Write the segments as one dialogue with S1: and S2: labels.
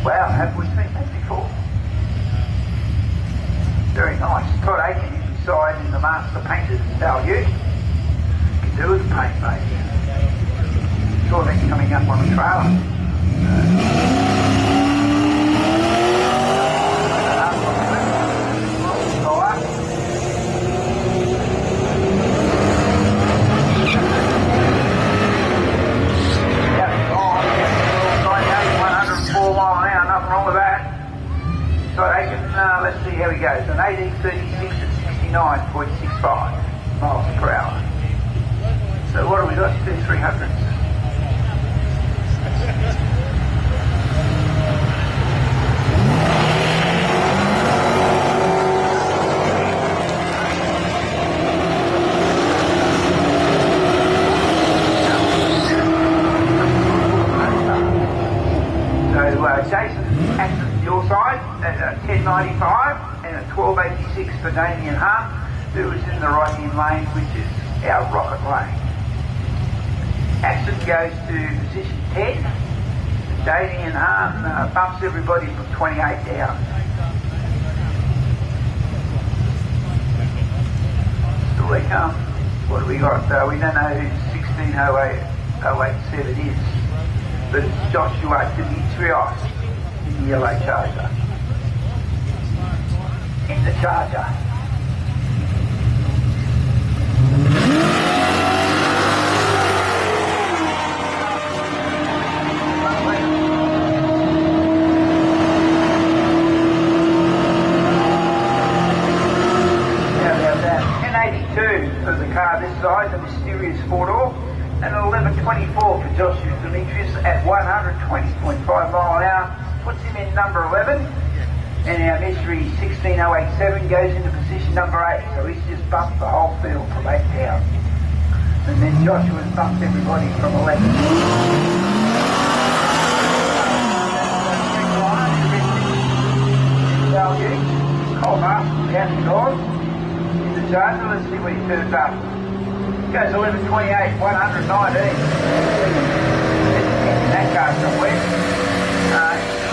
S1: Wow, have we seen that before? Very nice. Todd Aiken is beside in the Master Painters value. Can do with paint, mate. Sure that's coming up on the trailer. Let's see how he goes. An 1836 at 69.65 miles per hour. So what have we got? 300s. So Jason Aston, your side at 1095 and at 1286 for Damien Hunt, who is in the right-hand lane, which is our rocket lane. Aston goes to position 10. Damien Hunt bumps everybody from 28 down. Still they come. What do we got? We don't know who 16087 is, but it's Joshua Dimitrios in the yellow Charger. In the Charger. How about that? 1082 for the car this side, the mysterious four-door, and 1124 for Joshua Demetrius at 120.5 mile an hour, puts him in number 11. And our mystery 16087 goes into position number 8, so he's just bumped the whole field from 8 down. And then Joshua's bumped everybody from 11. Value, Cole Marston down the north. In the Charger, let's see what he turns up. Goes 1128, 119. In that car somewhere.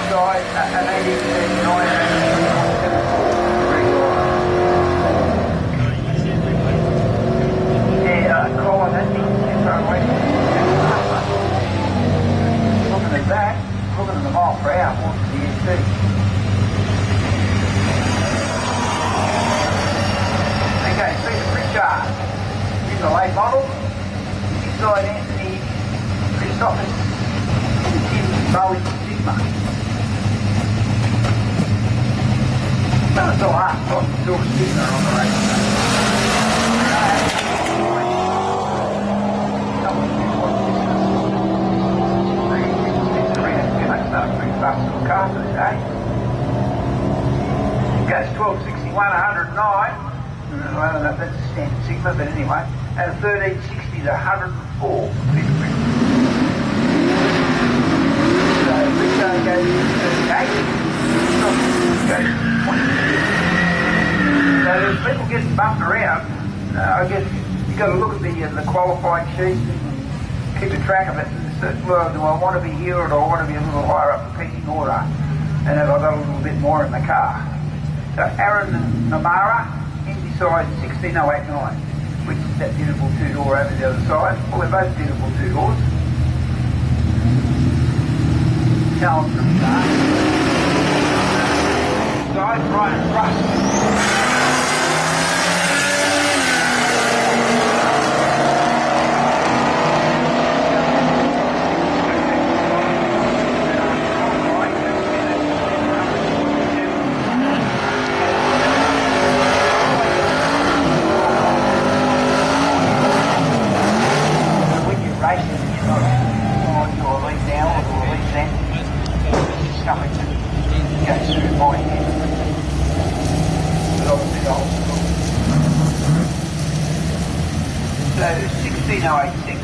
S1: Inside an 1839 Colin, that thing is far away. Looking at that, looking at the mile per hour, what's the SC? Okay, Peter Pritchard in the late model. Inside Anthony Christophers in Bowie Sigma. That's all right, got the silver Sigma on the race. Car for the day. Goes 1261, 109. I don't know if that's a standard Sigma, but anyway. And a 1360 to 104. So Rico goes to 38. So as people get bumped around, I guess you've got to look at the qualifying sheet and keep a track of it. Well, do I want to be here or do I want to be a little higher up the pecking order? And have I got a little bit more in the car? So Aaron and Namara in beside 16089, which is that beautiful two-door over the other side. Well, they're both beautiful two-doors. Challenge from the side, Brian Russ. So 16086,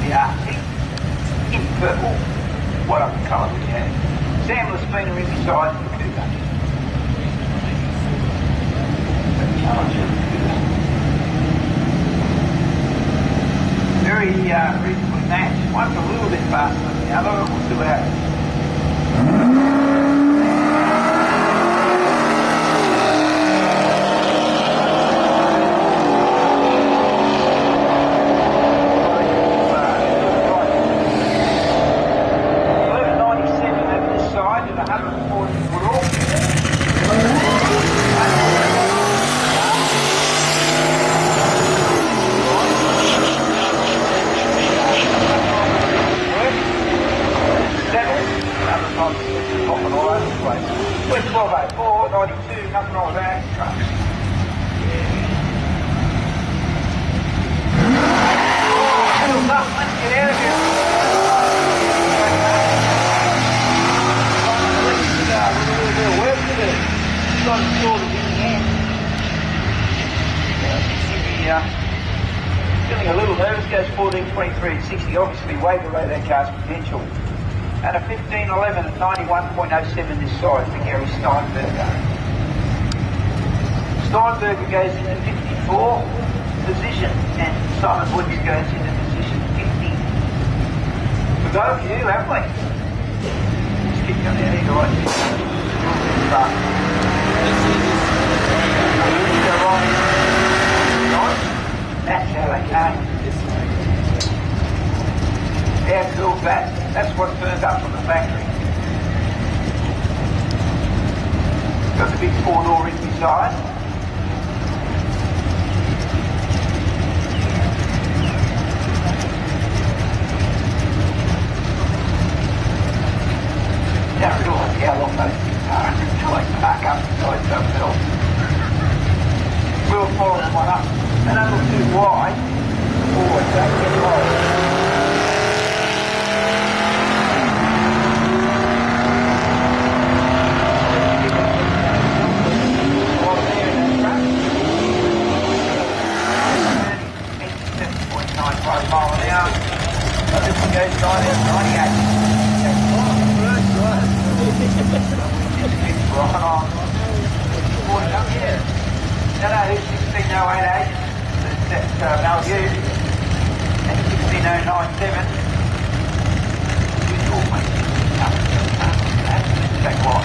S1: the Arctic, in purple, what other colour we have. Samler's spinner inside the Cougar. Very reasonably matched. One's a little bit faster than the other, we'll see what happens. Feeling a little nervous, goes 14.23 at 60, obviously way below that car's potential. And a 15.11 at 91.07 this side for Gary Steinberger. Steinberger goes into 54 position and Simon Woods goes into position 50. We've got a few, haven't we? Just keep coming out here, right? That's how they came. How cool's that? That's what turned up from the factory. Got the big 4-door in beside. Don't realise how long those things are until they park up beside themselves. We'll follow them one up. They don't look too wide. Always don't get wide. Mile an hour. This one goes 98. Right on. Morning up here. No, this 16.088. That's Malview. And 16.097. Usual one. Check what.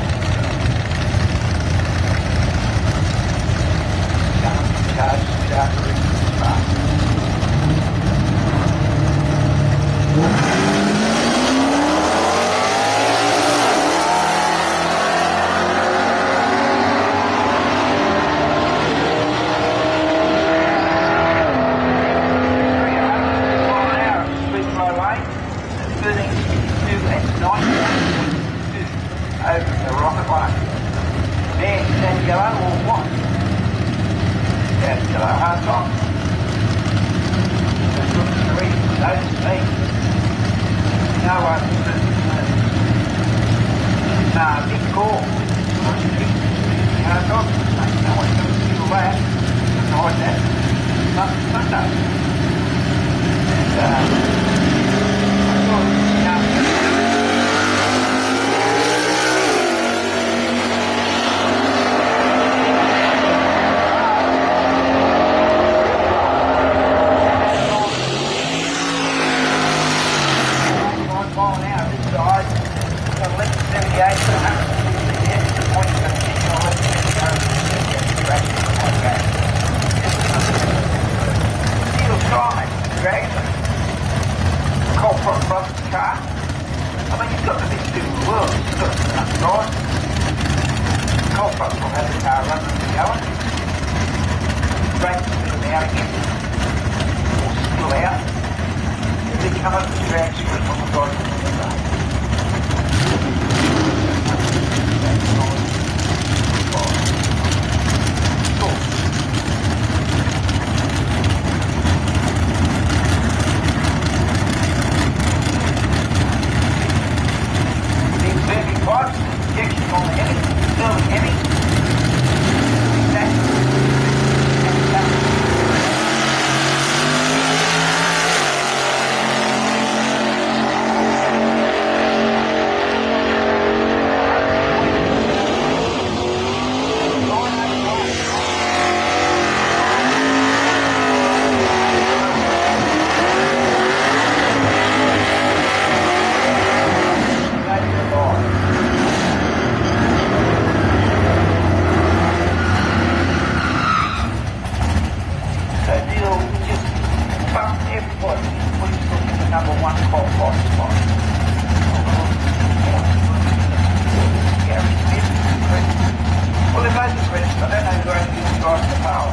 S1: I don't know where anything drives the power.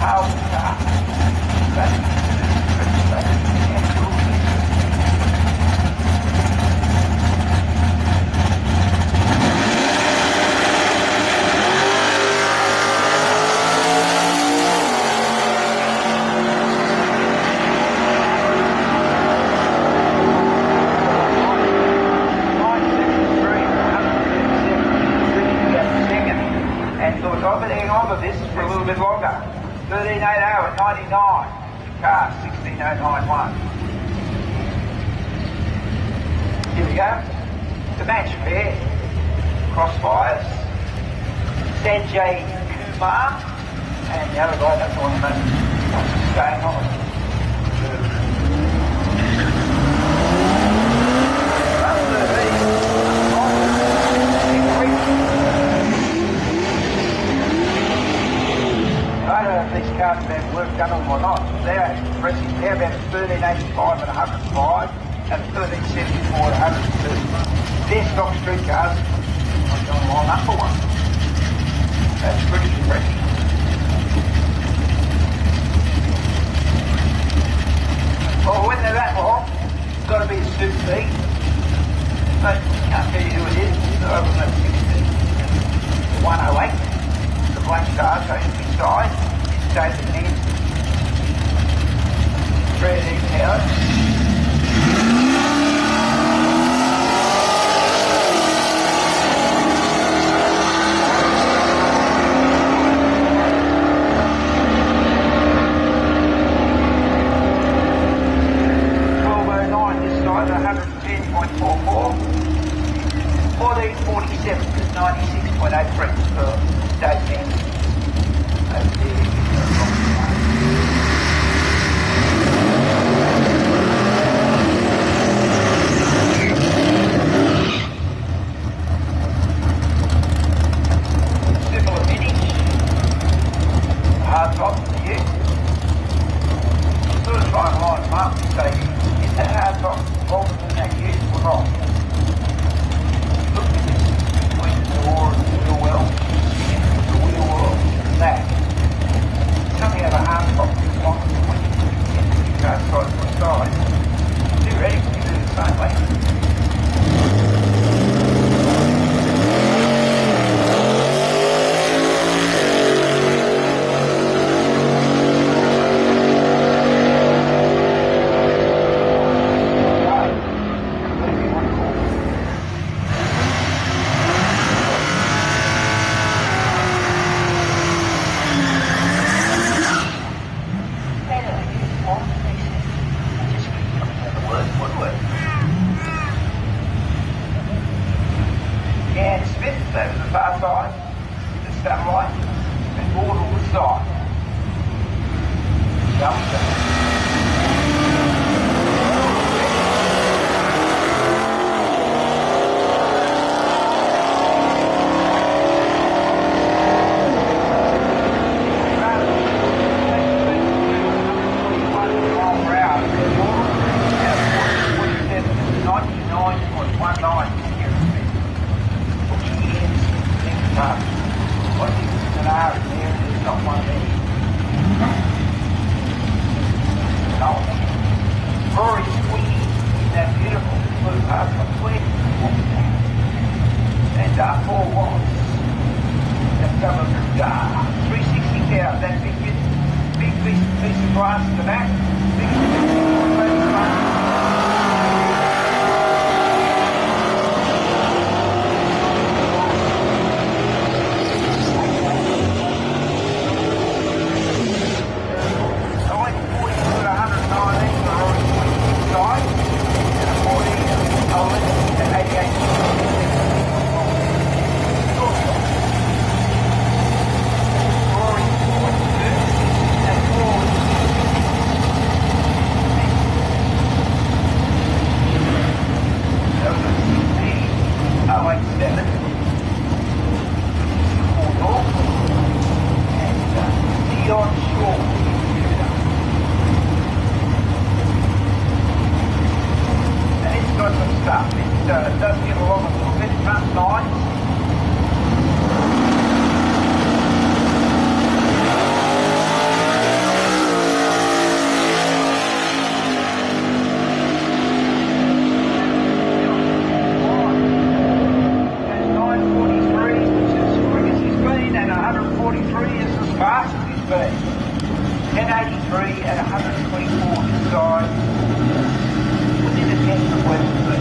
S1: Power's the car. Yeah, cool. This is for a little bit longer. 1380 at 99. Car 16091. Here we go. The match pair. Crossfires. Sanjay Kumar. And the other guy, that's the one that what's going on. I don't know if these cars have had work done on them or not. They're impressive. They're about 1385 and 105 and 1374 and 102. They're stock street cars. I'm going to line up for one. That's pretty impressive. Well, when they're that long, it's got to be a Super B. But can't tell you who it is. They're over at 60. 108. The black star goes beside. David Nance. Ready out. This side, 110.44. 1447 is 96.83 for David Nance. Similar finish. Hard top for you. Sort of try and line them up and say, is that hard top older than that used or not? Look at this between the door and the wheel well, the wheel well, and that. Coming out of a hard top longer than when you go side by side. Theoretically, you do the same way. speed. 1083 at 124 inside. Within a tenth of where we'll be.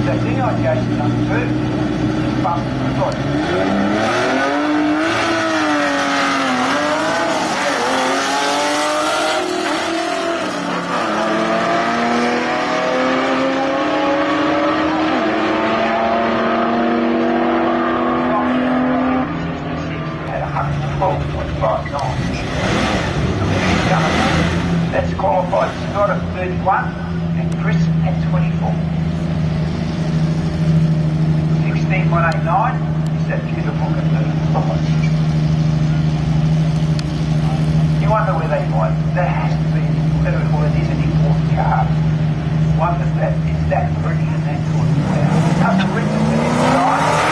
S1: So thing on Jason number 2, just bump the body. That's qualified Scott at 31 and Chris at 24. 16189 is that beautiful at 35. You wonder where they might, that has to be, well it is an important car. One that is that pretty and that good. How's the width of the inside?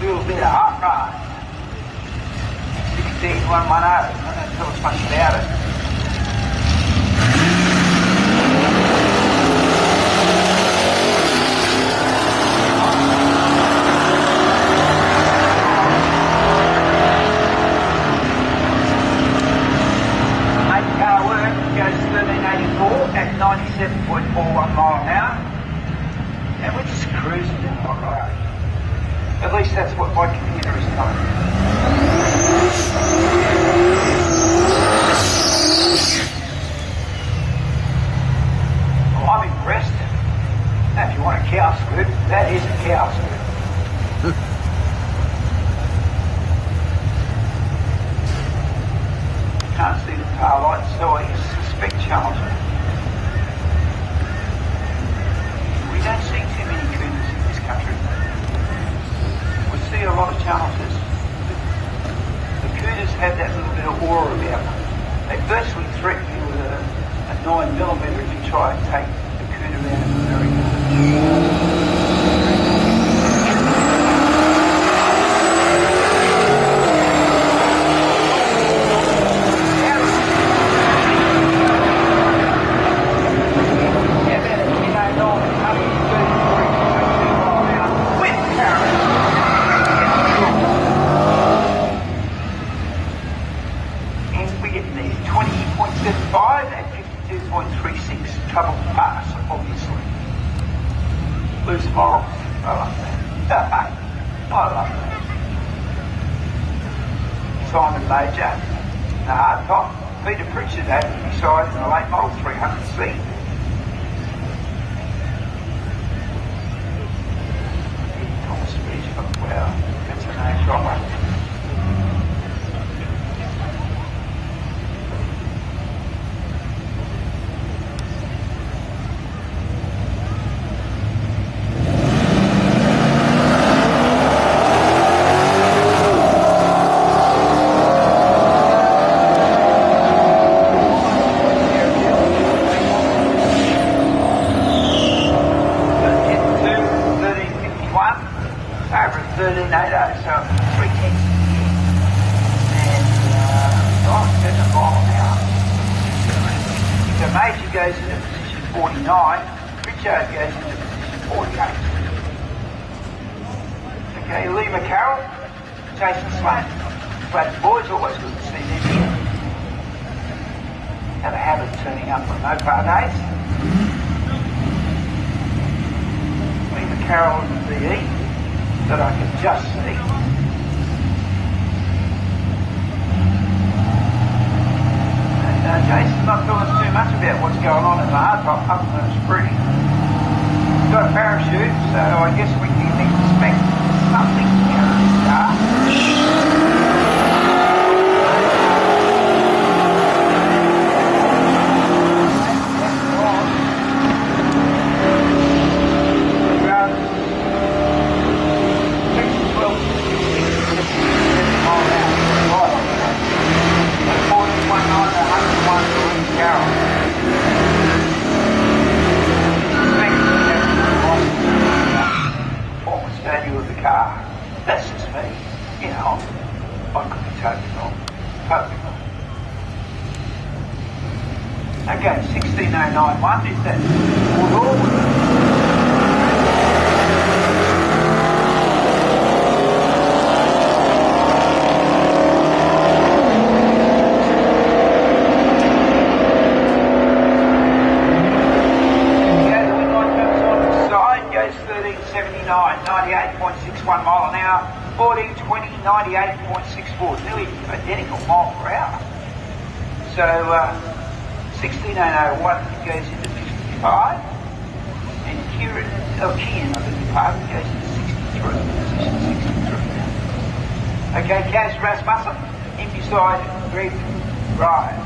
S1: little bit of hot rod. 16110. I don't tell us much about it. At 97.41 mile an hour, and we're just cruising down the road. At least that's what my computer is telling me. Well, I'm impressed. Now, if you want a cow scoop, that is a cow scoop. Can't see the tail lights, so I suspect challenging. We don't see too many cougars in this country. We see a lot of challenges. The cougars have that little bit of aura about them. They virtually threaten you with a 9mm if you try and take the cougar out of America. Have a habit of turning up on Mopar days. Lee Carroll in the VE that I can just see. And Jason's not telling us too much about what's going on in the hardtop, other than it's pretty. It's got a parachute, so I guess we can expect something out of this car. That's just me. You know, I could be totally wrong. Totally wrong. Okay, 16091, is that okay, the wind line comes on the side, goes 1379, 98.61 mile an hour, 1420, 98.64, nearly identical mile per hour. So 16901 goes into 55, and Kieran, I beg your pardon, goes into 63, position 63. Okay, Kaz Rasmussen, in beside Greg Ryan.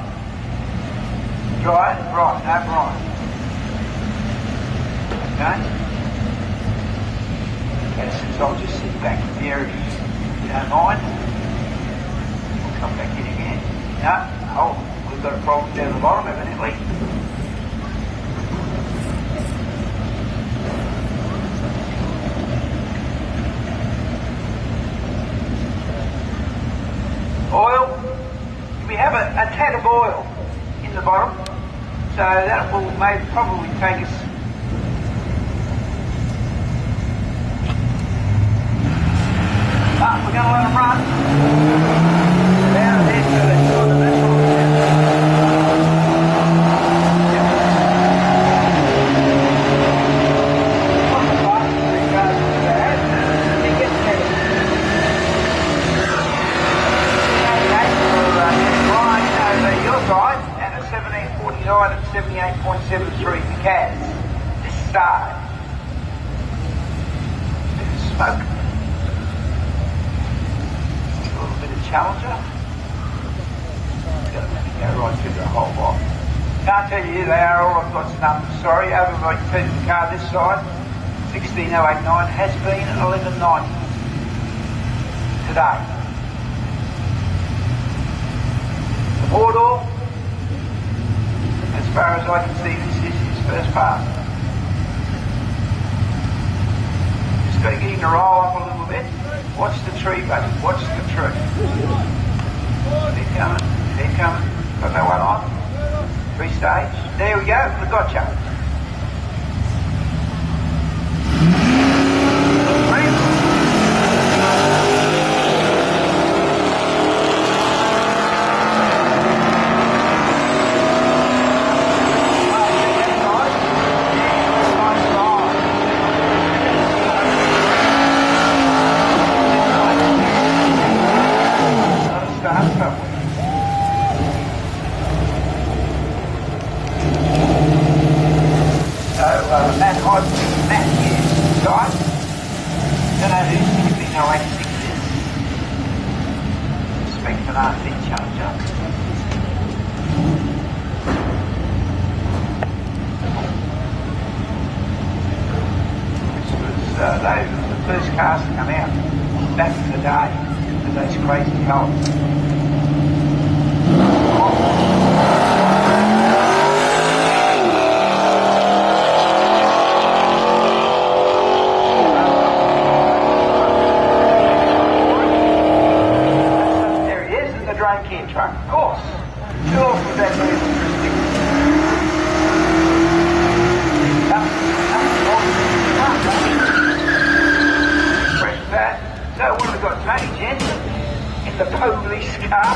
S1: Ryan, right, no Brian. Okay. So I'll just sit back there if you don't mind. We'll come back in again. No, we've got a problem down the bottom, evidently. can of oil in the bottom, so that will probably take us we're going to let them run down there so they're sort of this one. At 78.73 for cats. This started. Bit of smoke. A little bit of Challenger. It's going to go right through the whole lot. Can't tell you who they are, all I've got is numbers, sorry. Over I can tell you the car this side, 16089, has been 1190 today. The four-door, as far as I can see, this is his first pass. Just got to get him to roll up a little bit. Watch the tree, buddy. Watch the tree. They're coming. They're coming. Got that one on. Three stage. There we go. We gotcha. The first cars to come out back in the day with those crazy colours. There he is in the drain care truck, of course. Sure, with that So what have we got? Tony Jensen in the police car.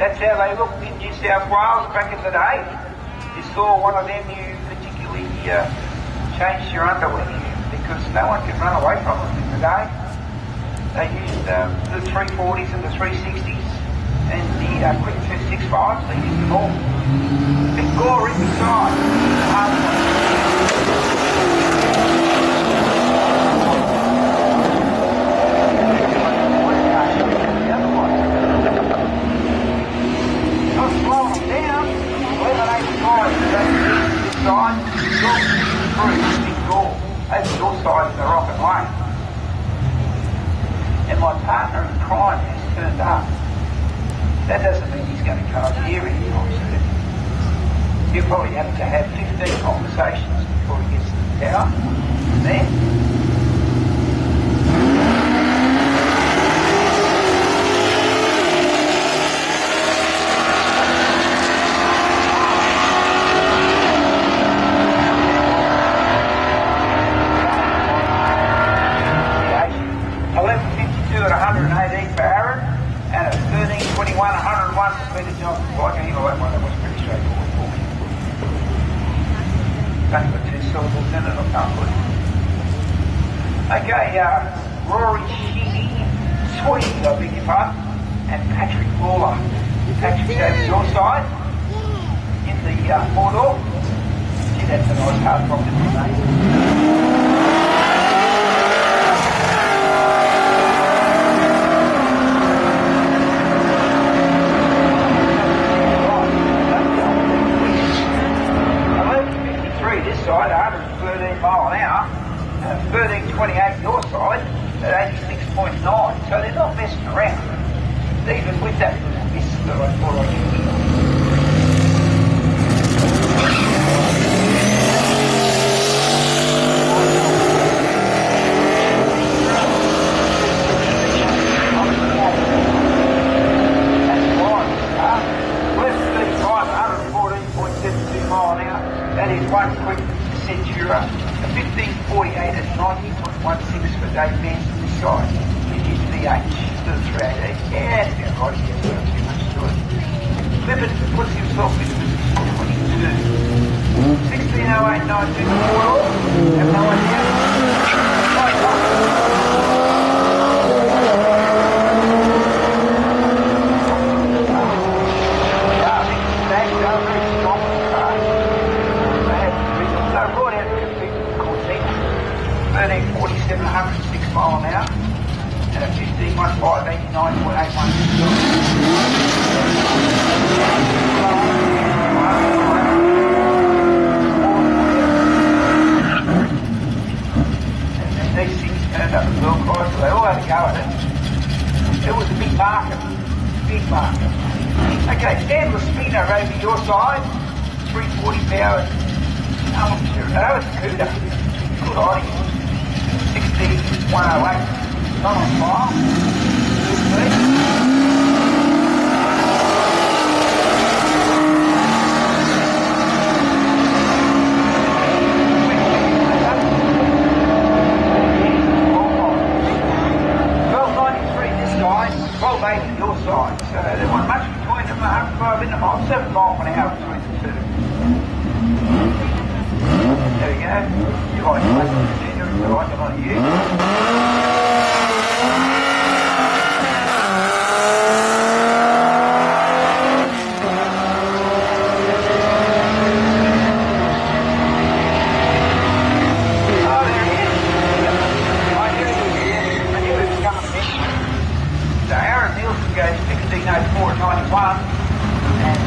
S1: That's how they looked in New South Wales back in the day. You saw one of them, you particularly changed your underwear because no one could run away from them in the day. They used the 340s and the 360s and the quick 265s. They used them all. Big gore inside. Side of the rocket lane. And my partner in crime has turned up. That doesn't mean he's going to come up here anytime soon. He'll probably have to have 15 conversations before he gets to the tower. And then Rory Sheedy, Sweet, I beg your pardon, and Patrick Lawler. Patrick's over your side in the four-door. Gee, that's a nice hard rock, isn't it? This side, 113 mile an hour, 1328 your side at 86.9, so they're not messing around, even with that little miss that I thought I could. That's why, to the 388. Yeah, it's about right. He gets too much to it. Clifford puts himself into position 22. 1608, 19, 4. Have no idea. And a 15, these things turned up as well, guys, so they all had a go at it. It was a big market. Big market. Okay, stand with speed over your side. 340 power. That was a Cuda. Good on him. 16, 108. Not on fire. Your side, so there wasn't much between them. 105 in the mile, 7 miles an hour between the two. There we go. You like to listen to Virginia, you like it on you.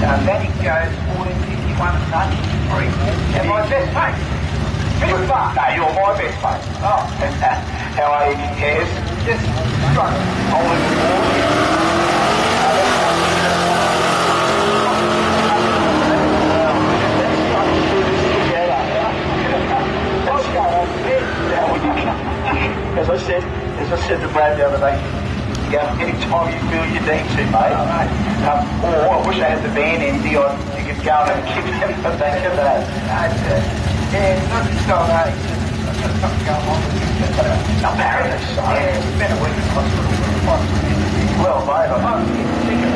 S1: And Vatic goes 1451 and 93. And my best mate. Best mate? No, you're my best mate. Oh. How are you, Kaz? Just struggling. Holding the ball. As I said to Brad the other day, anytime you feel you need to, mate. Or I wish I had the van empty, you could go and kick him for back of that. Yeah, not just so I've got something going on with it. Not married, so. Yeah, it's been a week in hospital. Well, mate, I'm sick of it.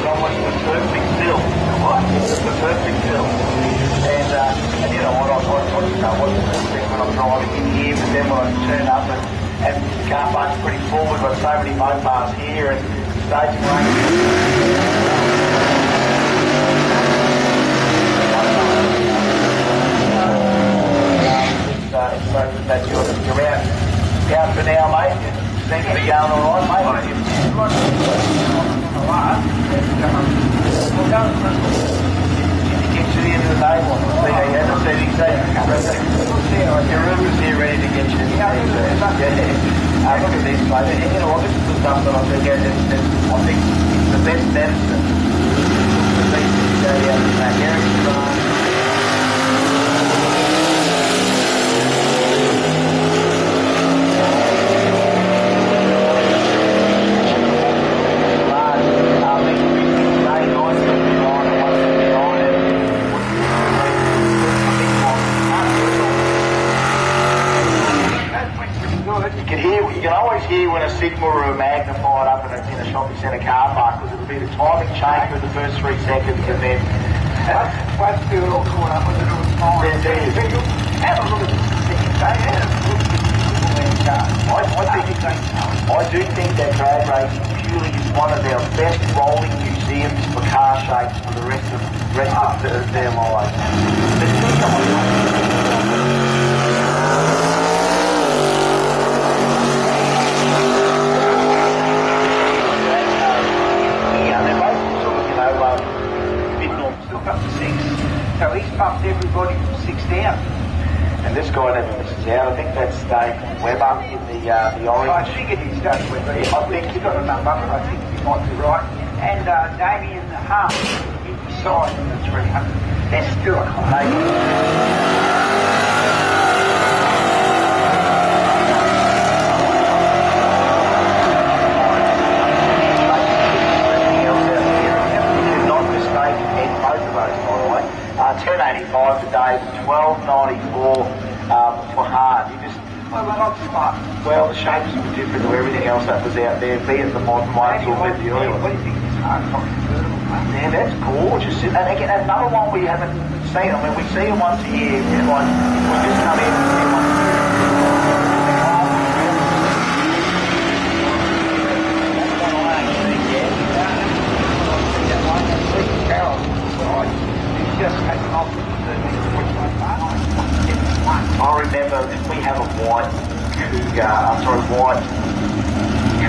S1: The perfect bill. What? It's the perfect bill. And you know what, I wasn't expecting when I'm driving in here, but then when I turn up and the car park's pretty full, we've got so many Mopars here and staging range. So that's you're out for now, mate. Think you're going all right, mate? Get to the end of the day, your room is here ready to get you. Look at this, mate. You know what, this is the stuff that I think it's the best medicine. The things that you go down to that area. You can always hear when a Sigma or a magnified up in a shopping centre car park, because it'll be the timing change for the first 3 seconds and then once you all caught up with it, it was fine. Have a look at the second day. I do think that drag racing purely is one of our best rolling museums for car shapes for the rest of their lives. Up to 6, so he's pumped everybody from 6 down. And this guy never misses out. I think that's Dave Webber in the orange. I figured he's Dave Webber. I think he's got a number, but I think he might be right. And Damien Hart inside in the 300. They're still a combination. $10.85 today, $12.94
S2: were hard. You just...
S1: Well, they're not smart.
S2: Well, the shapes were different to everything else that was out there, be it the modern ones or the early ones.
S1: What do you think is hard convertible, mate?
S2: Yeah, that's gorgeous. And again, another one we haven't seen. I mean, we see them once a year. Like, we just come in and see one.
S1: Just taking off
S2: I remember we have a white white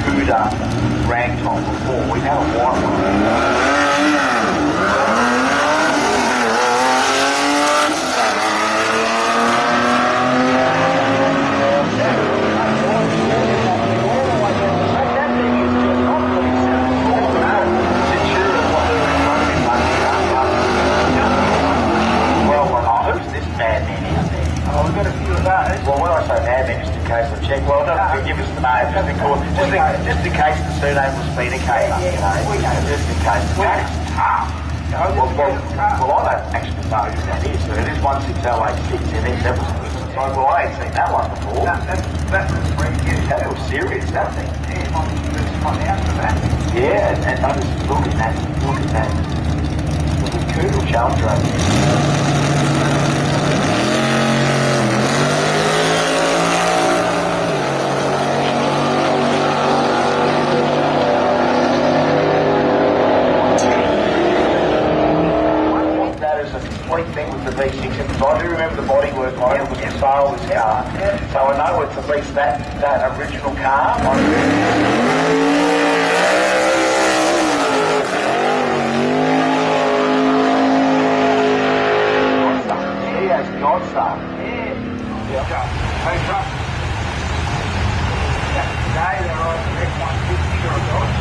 S2: Cuda ragtop before. We had a white one. Well, when I say madman, just in case I check, well, don't give us the name, just in case the surname was Spinacator, you know, just in case. That's tough. Well, I don't actually know who that is, but it is 16086 NX episode. Well, I ain't seen that one before.
S1: That was pretty good.
S2: That was serious, that thing.
S1: Yeah, might be the first one out for that.
S2: Yeah, and I just look at that. The Coodle Challenger over there. Thing with the V6, because I do remember the bodywork on it was the sale of this car, so I know it's at least that original car. He has Godson.
S1: Today they're on F-150 or a Dodge.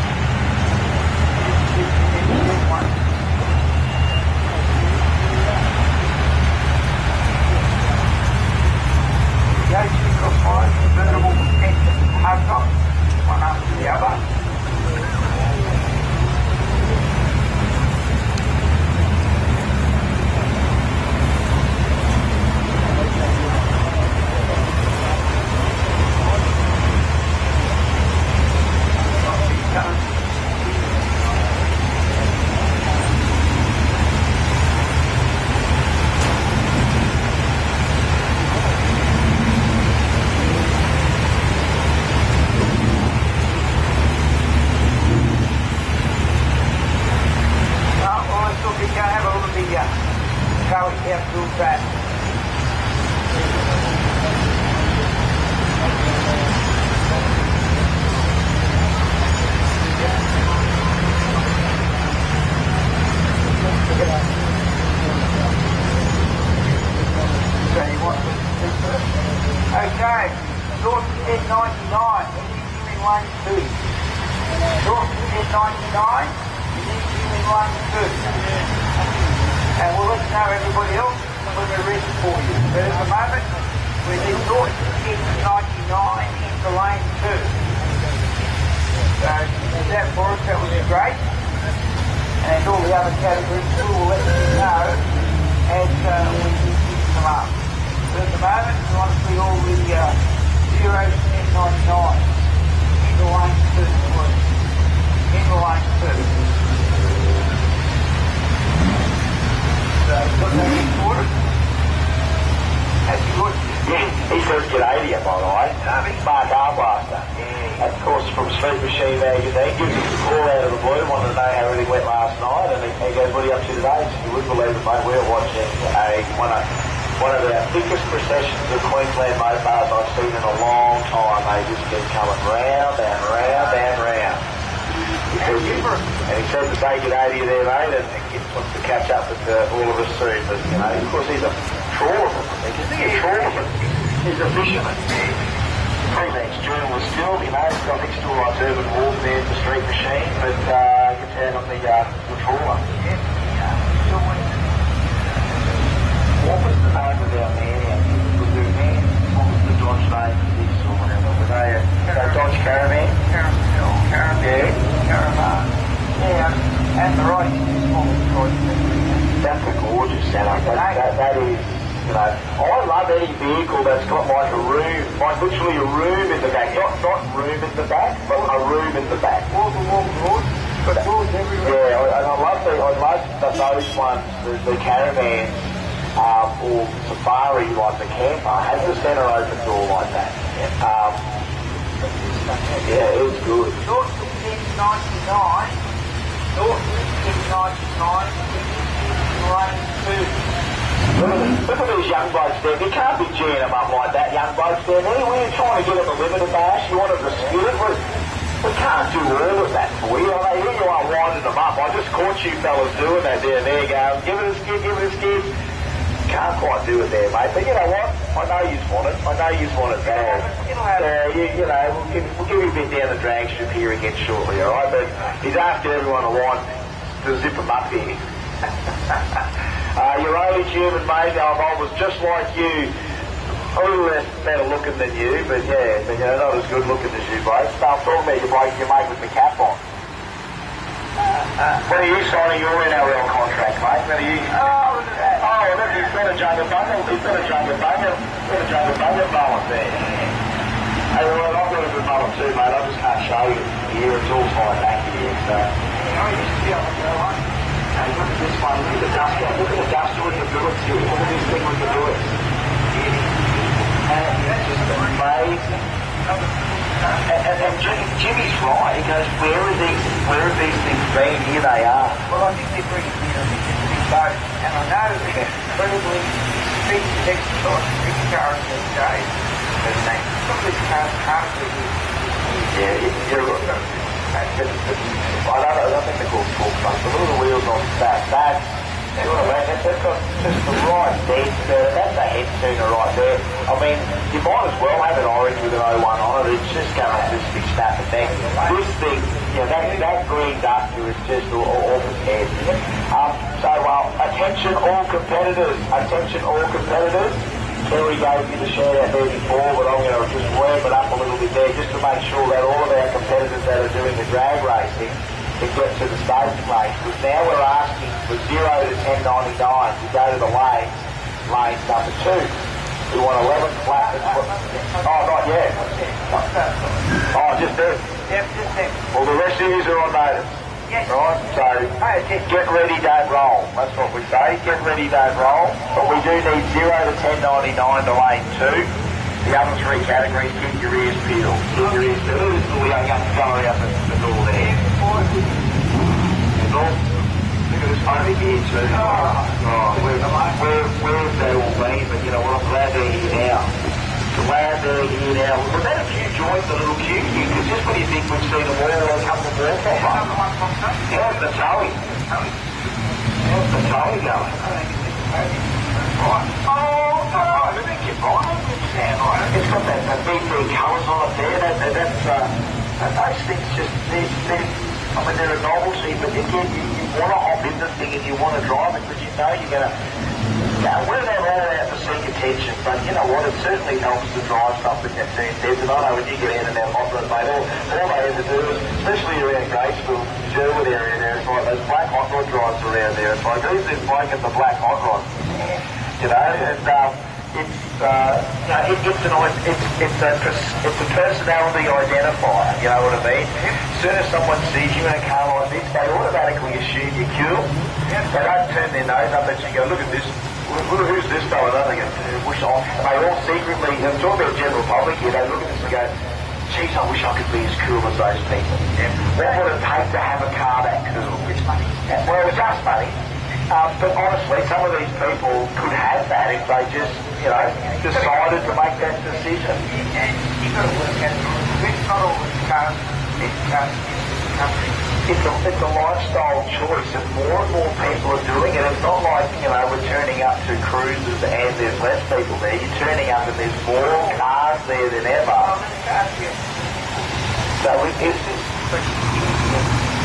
S1: Convertible hardtop, one after the other. Okay, North 1099, engineering lane 2. North 1099, engineering lane 2. And we'll let you know everybody else when we're ready for you. But at the moment, we need North 1099 into lane 2. So if you did that for us, that would be great. And all the other categories we will let you know as we pick them up. But at the moment, we want to see all the 0s to 1099 into lane 2, please. Into lane 2. So, got that in order? That's good.
S2: Yeah, he says g'day to you, by the way. Mark Arblaster. Of course, from Street Machine Magazine, gives us a call out of the blue, wanted to know how everything went last night, and he goes, what are you up to today? So you wouldn't believe it, mate, we're watching one of the thickest processions of Queensland Mopars I've seen in a long time. They just keep coming round and round and round. And he said to say g'day to you there, mate, and he wants to catch up with all of us soon. But, you know, of course, he's a trawlerman. He's a trawlerman. He's a fisherman. Freelance journalist still, you know, he's got next door like urban warfare for Street Machine, but gets out on the trawler. What was the name of our man? Was there a man? What was the Dodge name for this or whatever? Were they a Dodge Caravan?
S1: Caravan.
S2: Yeah.
S1: Caravan. Yeah, and the right is
S2: that's a gorgeous setup. That is, you know, I love any vehicle that's got like like literally a room in the back. Not room in the back, but a room in the back.
S1: Walk, but doors everywhere.
S2: Yeah, and I love those ones, the caravans or safari, like the camper, has the centre open door like that. Yeah, it's good.
S1: North took 1099. North took 1099. Lane 2.
S2: Look at these young blokes there. You can't be geeing them up like that, young blokes there. When you're trying to get them a limited bash, you want them to skid it. We can't do all of that for you. I know here you are winding them up. I just caught you fellas doing that there. There you go. Give it a skid, give it a skid. Can't quite do it there, mate. But you know what? I know you want it. I know you want it bad. You know, we'll give you a bit down the drag strip here again shortly, all right? But he's asking everyone to wind to zip them up here. You're only human, mate. I was just like you. A little less better looking than you, but yeah, but, you know, not as good looking as you, bloke. Start talking about your bloke you mate with the cap on. When are you signing your NRL contract, mate? When are you? Look, he's got a jungle bundle. He's got a jungle bundle. Got a jungle bundle balance there. Hey, well, I've got a good bundle too, mate. I just can't show you here. It's all fine back here, so.
S1: I used to be able to go on.
S2: Hey, look at this one. Look at the duster. Look at the duster with the bullets here. Look at this thing with the bullets. That's just amazing. And Jimmy's right. He goes, where are these things been? Here they are.
S1: Well, I think they're bringing me a big boat, and I know they're incredibly big exercise, big cars these days. Some of these cars can't be used.
S2: Yeah, you're right. I don't think they're called torque trucks. The little wheels on the back. That's got just the right bend. That's a head tuner right there. I mean, you might as well have an orange with an 01 on it. It's just going to just be snapping neck. This thing, you know, that green duster is just off its head. Attention all competitors. Attention all competitors. Kerry gave me the shout out there before, but I'm going to just ramp it up a little bit there just to make sure that all of our competitors that are doing the drag racing can get to the staging range. Because now we're asking for 0 to 10.99 to go to the lanes number 2. We want 11 flat. Not yet. Just there.
S1: Yep, just there.
S2: Well, the rest of you are on notice.
S1: Yes.
S2: Right, so get ready, don't roll. That's what we say. Get ready, don't roll. But we do need 0 to 10.99 to lane 2. The other 3 categories, keep your ears peeled. Keep your ears peeled. This is the young fella out the door there. Look at this over here too. Where's that all been? But you know what, I'm glad they're here now. Glad they're here now. Was that a few joints, a little queue here? Because just when you think we've seen them all, a couple more pop up. How's the towing? How's the towing going? It's got that B3 colours on it there. Those things just, they're a novelty, but again, you want to hop in the thing and you want to drive it because you know you're going to. We're not all out to seek attention, but you know what? It certainly helps to drive something that's intense. And I know when you get in and out of it, mate, all they have to do is, especially around Graceville, Sherwood area there, it's like those black hot rod drives around there. It's like, who's this bloke at the black hot rod? You know, and it's a personality identifier, you know what I mean? As soon as someone sees you in a car like this, they automatically assume you're cool. They don't turn their nose up at you and go, look at this, who's this fella? They wish I. They all secretly, I'm talking about the general public here, they look at this and go, geez, I wish I could be as cool as those people. What would it take to have a car that cool? It's money. Well, it's just money. But honestly, some of these people could have that if they just, you know, decided to make that decision.
S1: And you've got to work out, it's not all the cars, it's cars in the country.
S2: It's a lifestyle choice, and more people are doing it. It's not like, you know, we're turning up to cruises and there's less people there. You're turning up and there's more cars there than ever. So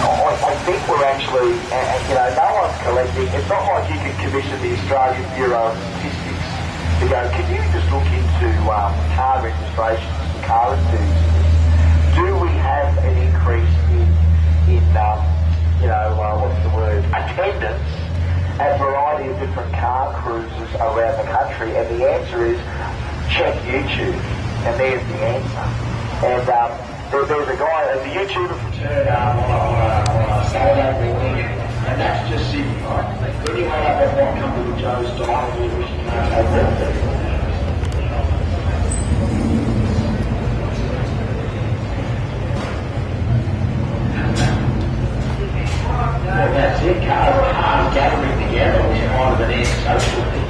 S2: I think we're actually, you know, no one's collecting. It's not like you can commission the Australian Bureau of Statistics to go, can you just look into car registrations and car enthusiasts? Do we have an increase in you know, what's the word, attendance at a variety of different car cruises around the country? And the answer is, check YouTube. And there's the answer. And there's a guy, there's a YouTuber from Turn on a Saturday morning, and that's just Sydney, right? Anyway, I've got come to the Joe's Diner, which you know, well, that's it, cars gathering together was kind of an antisocial thing.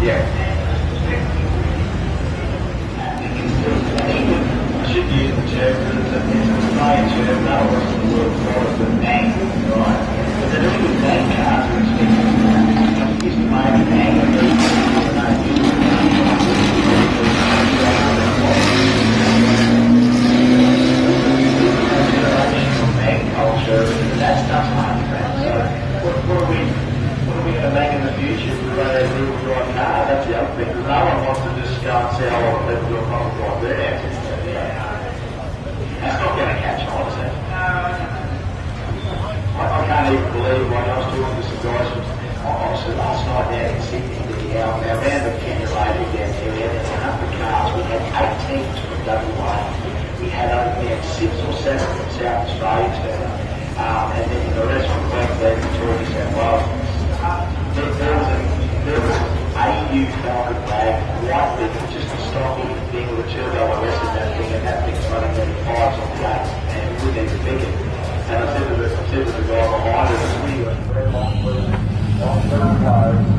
S2: Yeah. I should use the term, it's an Australian term, no, it's the word for it, but bang, right? But they're really good bang cars are expensive. Used to make a bang of these, bang culture, that stuff's hard to crack. So what are we going to make in the future? We're going to do the right car, that's the other thing. Because no one wants to just go and sell all the people who are probably like their assets. That's not going to catch on, is it? I can't even believe when I was talking to some guys from, honestly, last night down in Sydney, our band of Kenya lady down here, and a number of cars, we had 18 from WA. We had 6 or 7 from South Australia together, and then the rest from Queensland, Victoria, South Wales. There was a new Falcon flag, white thing, just a stocky thing with a turbo arrest in that thing, and that thing's running at 5s on flats, and we wouldn't even think it. And I said to the guy behind us, we were very long blue, long blue clothes,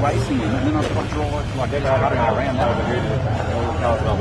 S3: racing, and then I thought, like, I don't know, around that over here, all the cars well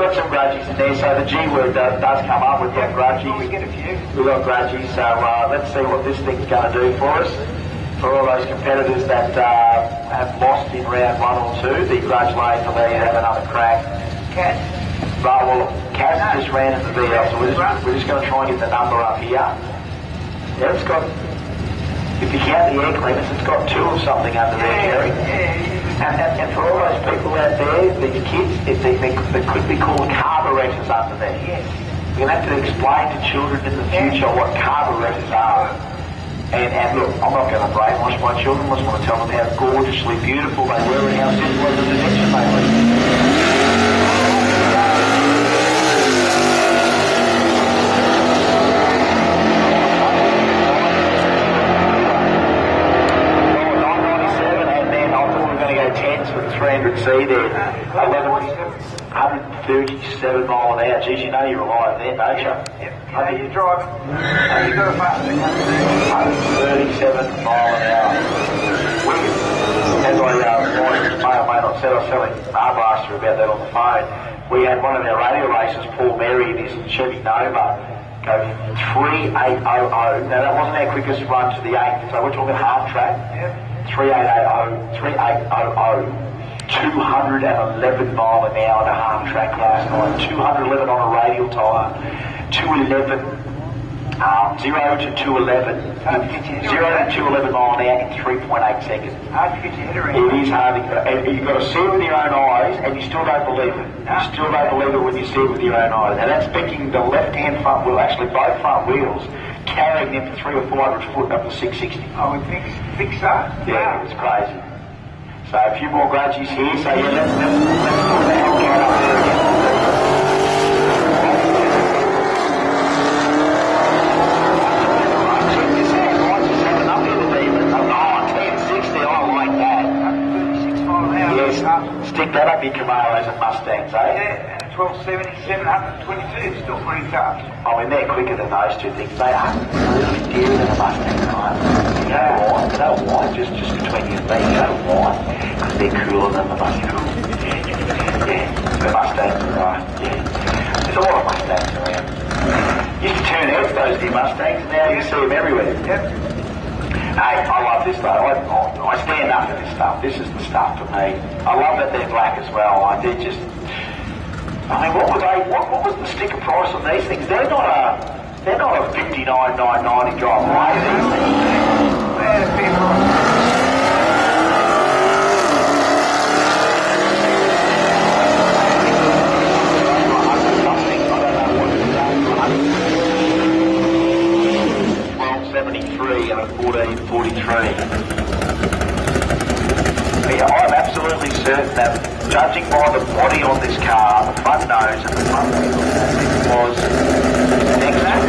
S2: got some grudgies in there, so the G word does come up. We've got grudgies.
S1: We get a few.
S2: We've got grudgies, so let's see what this thing's going to do for us. For all those competitors that have lost in round 1 or 2, the grudge lanes allow you to have another crack.
S1: Cat.
S2: Right, well, Kaz just ran into the VL, so we're just going to try and get the number up here. Yeah, it's got, if you count the air cleaners, it's got 2 or something under there, Jerry. And for all those people out there, these kids, they could be called carburetors under there.
S1: Yes.
S2: We're going to have to explain to children in the future what carburetors are. And look, I'm not going to brainwash my children. I just want to tell them how gorgeously beautiful they were and how simple as a dimension they were. For the 300C there, 137 mile an hour. Geez, you know you're alive there, don't you?
S1: Yep. You know you're driving. You've got a faster car.
S2: 137 mile an hour. As I may or may not said, I was telling our blaster about that on the phone. We had one of our radio races, Paul Mary, in his Chevy Nova, go 3800. Now that wasn't our quickest run to the 8th, so we're talking half track.
S1: Yep.
S2: 3800, 211 mile an hour to half track last night, 211 on a radial tyre, 211, 0 to 211, 0 to 211 mile an hour in 3.8 seconds.
S1: Hard to get your head around.
S2: It is hard, you've got to see it with your own eyes, and you still don't believe it. You still don't believe it when you see it with your own eyes. And that's picking the left-hand front wheel, actually both front wheels, carrying them for 300 or 400 foot up to 660.
S1: I would think so.
S2: Yeah, it's crazy. So a few more grudgies here. So yeah, let's put the Hellcat up there again. Check this out. I just have enough of the demons. Oh, 1060. I like that.
S1: 136 mile an hour.
S2: Yes. Stick that up your Camaros and Mustangs, eh?
S1: Yeah. 1270, 722 is still pretty tough.
S2: I mean, they're quicker than those two things. They are really dearer than a Mustang, right? You know why? You know why? Just between you and me, you know why? Because they're cooler than the Mustang. Yeah, the Mustangs are right. Yeah. There's a lot of Mustangs around. Used to turn out those new Mustangs, and now you see them everywhere.
S1: Yep.
S2: Hey, I love this though. I stand up for this stuff. This is the stuff for me. I love that they're black as well. Like, they're just... I mean, what was the sticker price on these things? They're not a $59,990 drive away, these things.
S1: They're a fair price.
S2: Something, I don't know what it's done. 1273 and a 1443. Yeah, I'm absolutely certain that, judging by the body on this car, the front nose and the front wheel, was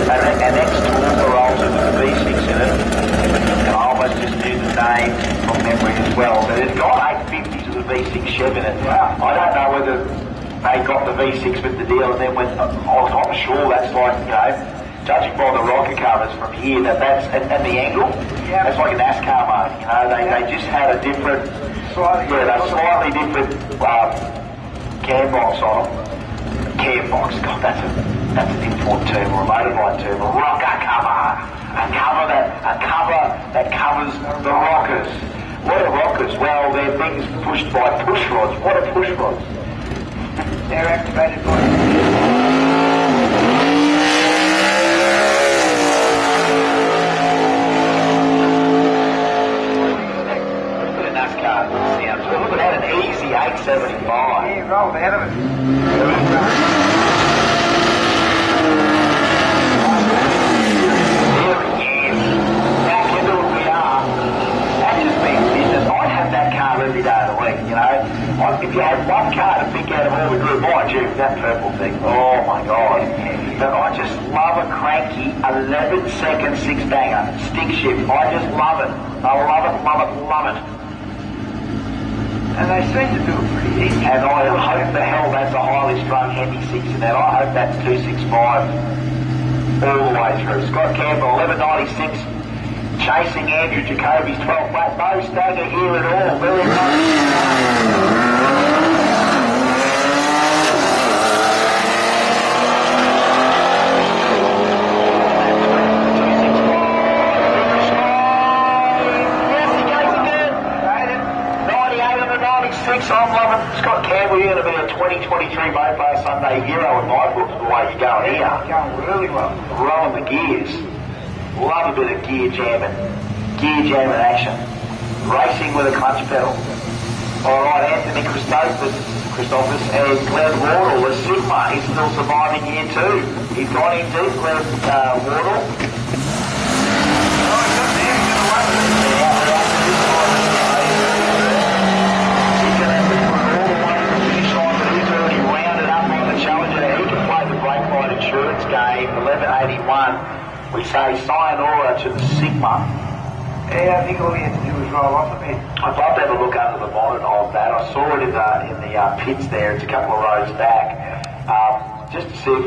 S2: an X-Tour Rolls with the V6 in it. And I almost just knew the name from memory as well. But it's got 850 to the V6 Chev in it. Wow. I don't know whether they got the V6 with the deal and then went, I'm sure that's like, you know, judging by the rocker covers from here, that's and the angle, yeah. It's like a NASCAR mode, you know, they just had a different, slightly different cam box on them. Cam box, God, that's an import term or a motorbike term. A rocker cover, a cover that covers the rockers. What are rockers? Well, they're things pushed by push rods. What are push rods?
S1: They're activated by...
S2: Look at that, an easy 875.
S1: Yeah, rolled out of it.
S2: There it is. Back into it we are. That just means business. I'd have that car every day of the week, you know. If you had one car to pick out of all the group, mind you, that purple thing, oh my God. But I just love a cranky 11-second six-banger stick shift. I just love it. I love it, love it, love it.
S1: And they seem to do it pretty easy.
S2: And I hope the hell that's a highly strung Hemi 6 in that. I hope that's 265 all the way through. Scott Campbell, 1196, chasing Andrew Jacoby's 12 flat. No stagger here at all. Very much. 2023 Mopar Sunday hero in my book, the way you're going here.
S1: Going really well.
S2: Rolling the gears. Love a bit of gear jamming action. Racing with a clutch pedal. Alright, Anthony Christophus and Glenn Wardle, the Sigma, he's still surviving here too. He's gone in deep, Glenn Wardle. Insurance game, 1181. We say sayonara to the Sigma.
S1: Yeah, I think all you have to do is roll off a bit.
S2: I'd love to have a look under the bonnet of that. I saw it in the pits there. It's a couple of rows back. Just to see if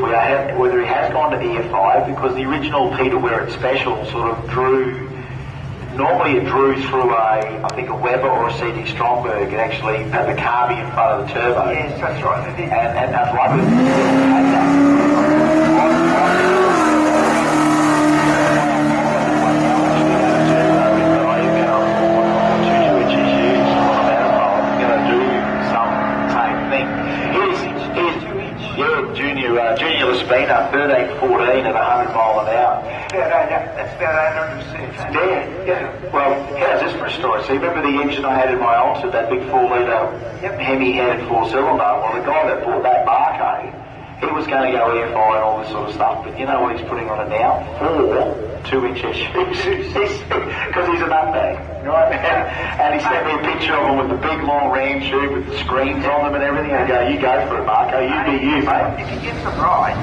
S2: whether he has gone to EFI, because the original Peter Werrett special sort of drew. Normally it drew through I think a Weber or a CD Stromberg. It actually had the carby in front of the turbo.
S1: Yes, that's right.
S2: And I'd love to have that. Junior Laspina, 13.14 at 100 mile an hour.
S1: That's about 800 cents.
S2: Yeah. Well, how's this for a story? So you remember the engine I had in my Ultra, that big 4-litre Hemi-headed 4-cylinder? Well, the guy that bought that Barco, he was going to go EFI and all this sort of stuff, but you know what he's putting on it now? 4 2-inch SUs. Because he's a nutbag, right? And he sent me a picture of him with the big long ram tube with the screens on them and everything. I go, you go for it, Marco. You be you, mate.
S1: If you get them right,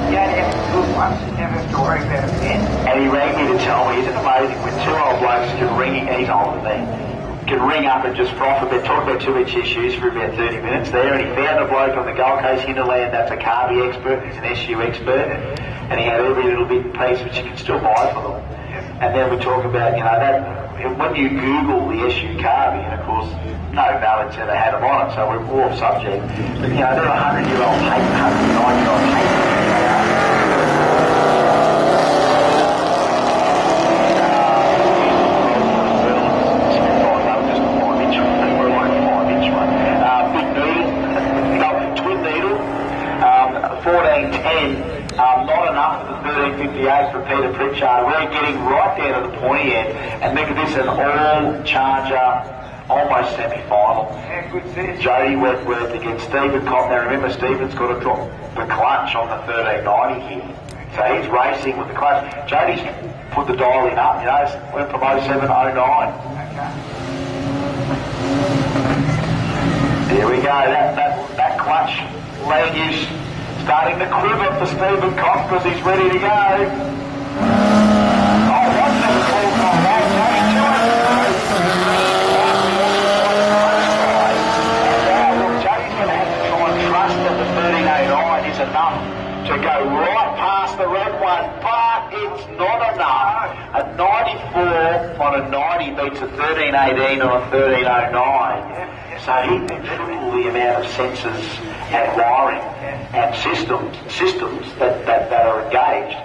S1: you don't have to do it once and never have to worry about it again. And
S2: he rang me to tell me, isn't it amazing when two old blokes can ring, he's older than me, can ring up and just froth a bit, talk about 2-inch issues for about 30 minutes there, and he found a bloke on the Gold Coast hinterland that's a carby expert, he's an SU expert, and he had every little bit and piece which you can still buy for them. And then we talk about, you know, that when you Google the SU carby, and of course, no Valence ever had them on it, so we're more off subject, but you know, they're 100-year-old paper, 109-year-old paper. Not enough for the 1358 for Peter Pritchard. We're getting right down to the pointy end, and look at this, an all-charger, almost semi-final.
S1: Yeah, good sense.
S2: Jody Wentworth against Stephen Cotton. Remember, Stephen's got to drop the clutch on the 1390 here. So he's racing with the clutch. Jody's put the dial in up, you know, went from 0709.
S1: Okay.
S2: There we go, that clutch leg is starting to quiver for Stephen Cox because he's ready to go. Oh, what's that call from that? Jody's going to have to try and trust that the 1309 is enough to go right past the red one, but it's not enough. A 94 on a 90 beats a 1318 on a 1309. So he can triple the amount of sensors and wiring and systems that are engaged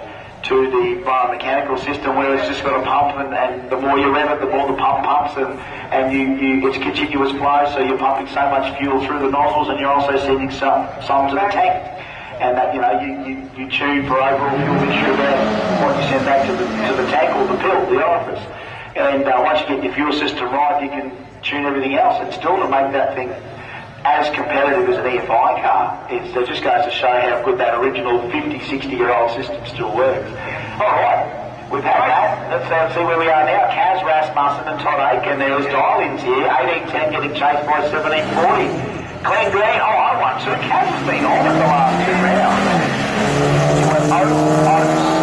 S2: to the biomechanical system, where it's just got a pump, and the more you rev it, the more the pump pumps, and it's continuous flow, so you're pumping so much fuel through the nozzles, and you're also sending some to the tank. And that, you know, you tune for overall fuel mixture about what you send back to the tank or the pill, the orifice. And once you get your fuel system right, you can tune everything else, and still to make that thing as competitive as an EFI car. It just goes to show how good that original 50, 60-year-old system still works. All right, we've had that. Let's see where we are now. Kaz Rasmussen and Todd Aiken. There's dial-ins here. 1810 getting chased by 1740. Glenn Green. Oh, I won too. Kaz has been on at the last 2 rounds. He went 0-6.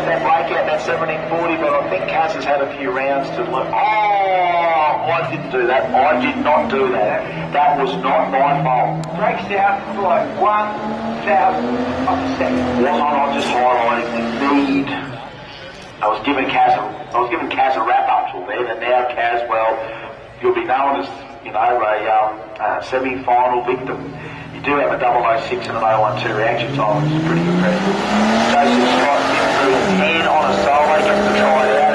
S2: That breakout, that 1740, but I think Kaz has had a few rounds to look. Oh, I didn't do that. I did not do that. That was not my fault.
S1: Breaks down to like 1,000 of a second.
S2: Wasn't I just highlighting the need? I was giving Kaz a wrap up till then, and now Kaz, well, you'll be known as, you know, a semi-final victim. You do have a 006 and an 012 reaction time, which is pretty impressive. Joseph Scott gets through 10 on a solo, gets to try it out.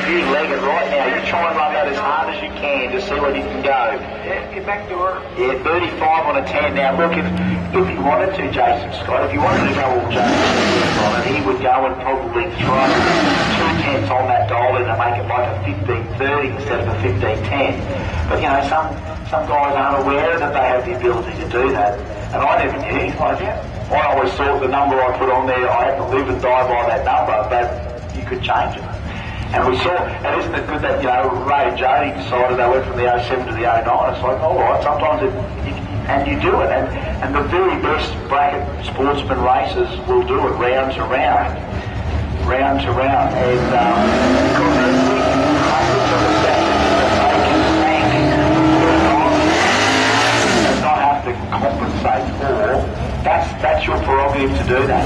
S2: big legged right now. You try and run that as hard as you can to see what you can go.
S1: Yeah, get back to work.
S2: Yeah, 35 on a 10. Now look, if he wanted to, Jason Scott, if he wanted to go all Jason on it, he would go and probably throw 2 tenths on that dial in and make it like a 15.30 instead of a 15.10. But you know, some guys aren't aware that they have the ability to do that. And I never knew. I always thought the number I put on there, I had to live and die by that number, but you could change it. And we saw, and isn't it good that, you know, Ray and Jody decided they went from the 07 to the 09. It's like, all right, sometimes and you do it. And the very best bracket sportsman racers will do it round to round. Round to round. And because there's hundreds of the sessions that they can thank and not have to compensate for, that's your prerogative to do that.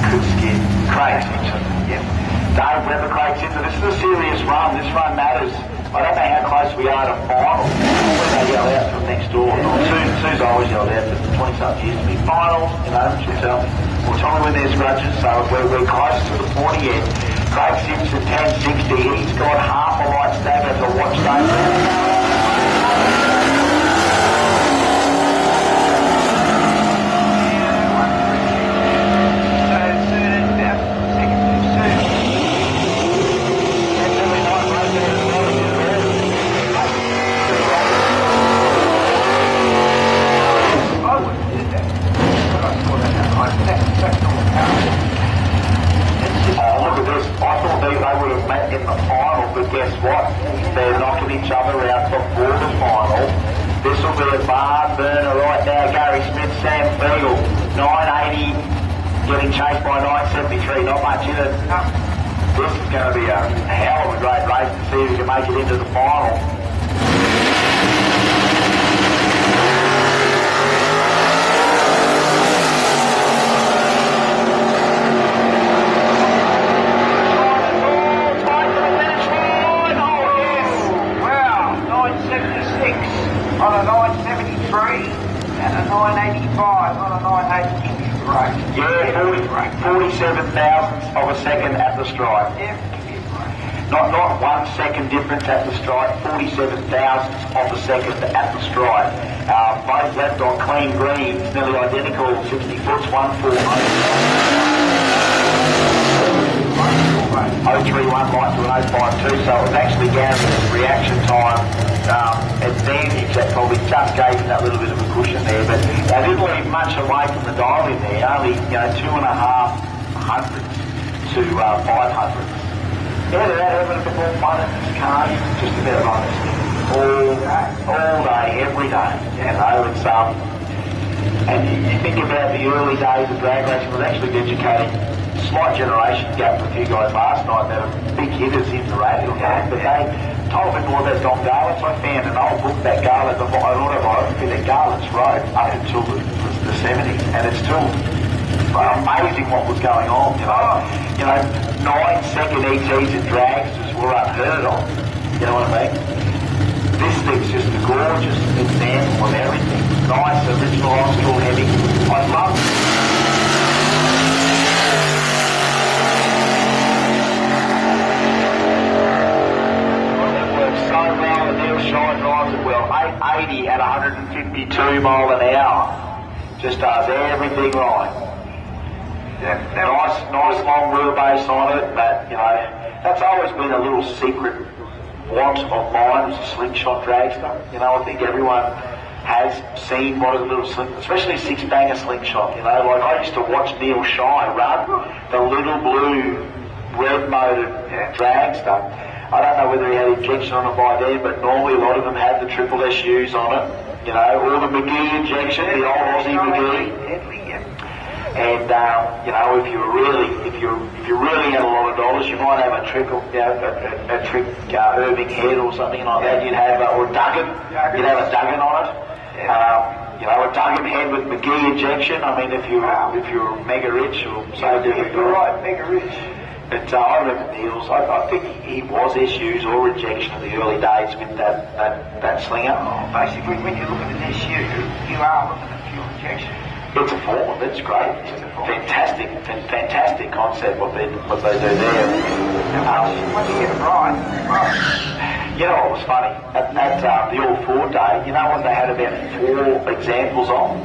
S2: Good skin. Craig's into it. Yeah. Dave Webber, Craig's into this. Is a serious run. This run matters. I don't know how close we are to final. When they yell out from next door. Sue's always yelled out for 20-something years to be final. You know, she'll tell me. We'll tell me when there's grudges. So we're close to the pointy end. Craig Simpson, 1060. He's got half a light stagger to watch those. In the final, but guess what? They're knocking each other out before the final. This will be a barn burner right now. Gary Smith, Sam Beagle, 980, getting chased by 973. Not much in it. This is going to be a hell of a great race to see if we can make it into the final.
S1: On a 973 and a 985 on a 980 race.
S2: Yeah, 47 thousandths of a second at the stripe.
S1: Yeah,
S2: not 1 second difference at the stripe, 47 thousandths of a second at the stripe. Both left on clean greens, nearly identical, 60 foots, 141. 031 light to an 052, so it was actually down to reaction time advantage that probably just gave him that little bit of a cushion there, but they didn't leave much away from the dial in there, only 2.5 hundredths to 5 hundredths. Yeah, they're having a bit more fun in this car, just a bit of honesty. All day, every day, you know, it's and you think about the early days of drag racing, was actually educating slight generation gap with you guys last night that are big hitters in the radial game, but they told me more about Don Garlett's. I found an old book about Garlett, an autobiography that Garlett's wrote up until the 70s, and it's still amazing what was going on, you know. 9-second ETs and drags just were unheard of, you know what I mean? This thing's just a gorgeous example of everything. Nice, original, old-school heavy. I love it. So well, and Neil Shine drives it well. 880 at 152 mile an hour. Just does everything right. Nice long wheelbase on it, but you know, that's always been a little secret want of mine, is a slingshot dragster. You know, I think everyone has seen what is a little especially six-banger slingshot. You know, like I used to watch Neil Shine run the little blue red-motored dragster. I don't know whether he had injection on it by then, but normally a lot of them had the triple SUs on it. You know, or the McGee injection, the old Aussie McGee. And you know, if you really had a lot of dollars, you might have a trick, a trick Irving head or something like that. You'd have or Duggan. You'd have a Duggan on it. You know, a Duggan head with McGee injection. I mean, if you're mega rich or so different.
S1: You're right, mega rich.
S2: But I remember Neil's. I think he was SUs or injection in the early days with that slinger.
S1: Basically, when you look at an SU, you are looking at pure injection.
S2: It's a form. It's great. Fantastic concept what they do there.
S1: Once you get it right.
S2: You know what was funny? At the All Ford Day, you know what they had about 4 examples on?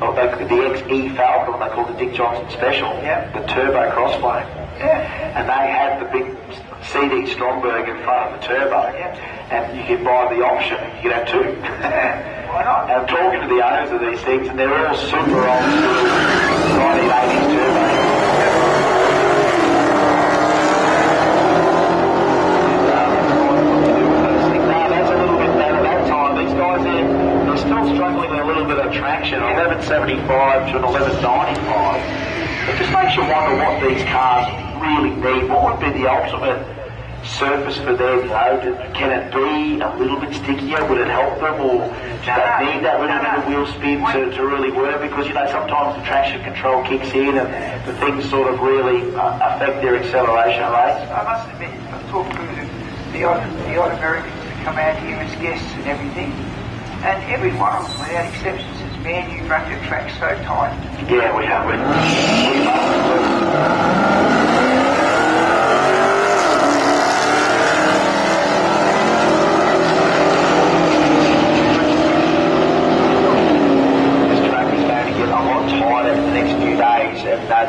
S2: The XE Falcon, what they called the Dick Johnson Special, the Turbo Crossplane.
S1: Yeah.
S2: And they had the big CD Stromberg in front of the Turbo. And you could buy the option, you could have 2.
S1: Why not?
S2: And I'm talking to the owners of these things, and they're all super old school 1980s turbos. That's a little bit better that time. These guys, they're still struggling with a little bit of traction. 1175 to an 1195. It just makes you wonder what these cars really need. What would be the ultimate surface for them, you know? Can it be a little bit stickier? Would it help them, or do they need that little bit of wheel spin to really work? Because, you know, sometimes the traction control kicks in and the things sort of really affect their acceleration rates.
S1: I must admit, I've talked to the odd Americans that come out here as guests and everything, and every one of them, without exception, says, man, you run your track so tight.
S2: Yeah, we have.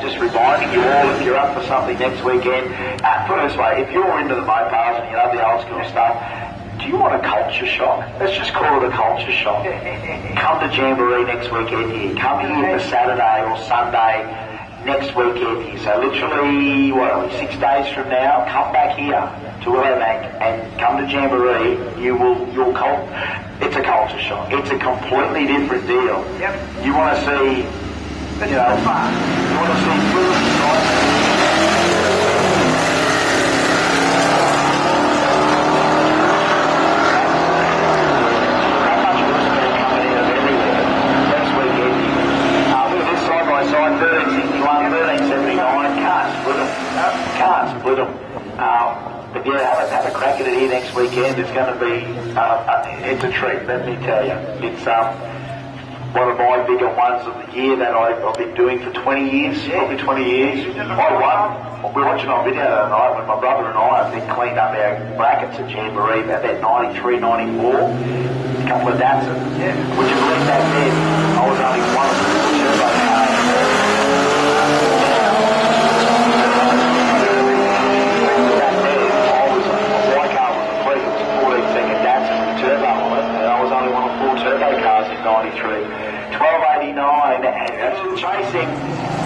S2: Just reminding you all, if you're up for something next weekend, put it this way, if you're into the Mopars and you love the old school stuff, do you want a culture shock? Let's just call it a culture shock. Come to Jamboree next weekend here. Come here for Saturday or Sunday next weekend here. So literally, 6 days from now, come back here to Willowbank and come to Jamboree. It's a culture shock. It's a completely different deal.
S1: Yep.
S2: You want to see... You know, you want to see food inside. That much respect coming in of everywhere. Next weekend, look at this side by side, 1361, 1379, can't split them. But yeah, have a crack at it here next weekend. It's going to be, it's a treat, let me tell you. It's, one of my bigger ones of the year that I've been doing for 20 years, probably 20 years. I won. We were watching on video the other night when my brother and I cleaned up our brackets at Jamboree about 93, 94. A couple of Datsuns. Yeah. Would you believe that then? I was only one of the turbo cars. My car was a fleet. It was a 14-second Datsun with a turbo on it, and I was only one of 4 turbo cars in 93. 1289 and chasing.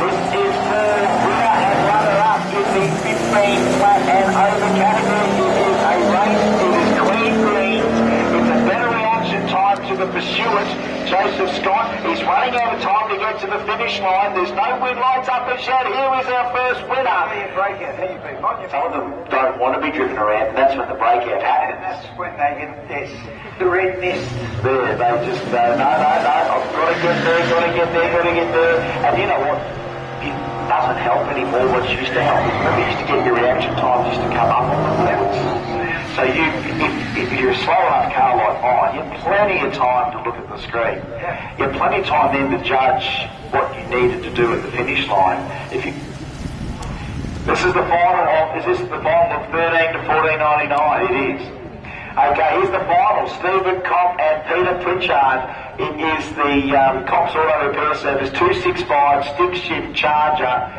S2: This is for winner and runner-up in the 15 flat and over category. It is a race. It is clean greens. It's a better reaction time to the pursuit. Joseph Scott is running out of time to get to the finish line. There's no win lights up and shout. Here is our first winner. Some of them don't want to be driven around, and that's when the breakout happens.
S1: And that's when they get this, the red mist.
S2: There, they just go, no, I've got to get there. And you know what? It doesn't help anymore what used to help. Remember, you used to get your reaction times used to come up on the levels. So if you're a slow enough car like mine, you have plenty of time to look at the screen. You have plenty of time then to judge what you needed to do at the finish line. This is the final of 13 to 14.99? It is. Okay, here's the final. Stephen Cock and Peter Pritchard. It is the Cox Auto Repair Service 265 stick shift Charger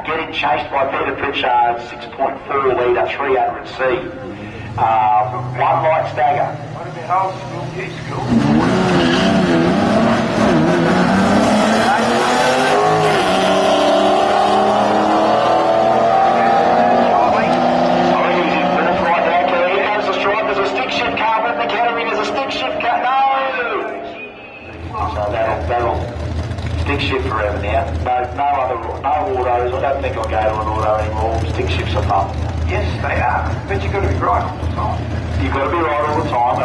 S2: getting chased by Peter Pritchard's 6.4 litre 300C. One light stagger.
S1: What about old school, new school?
S2: Stick shift forever now. No autos. I don't think I'll go to an auto anymore. Stick shifts are fun.
S1: Yes, they are. But you've got to be right all the time.
S2: You've got to be right all the time.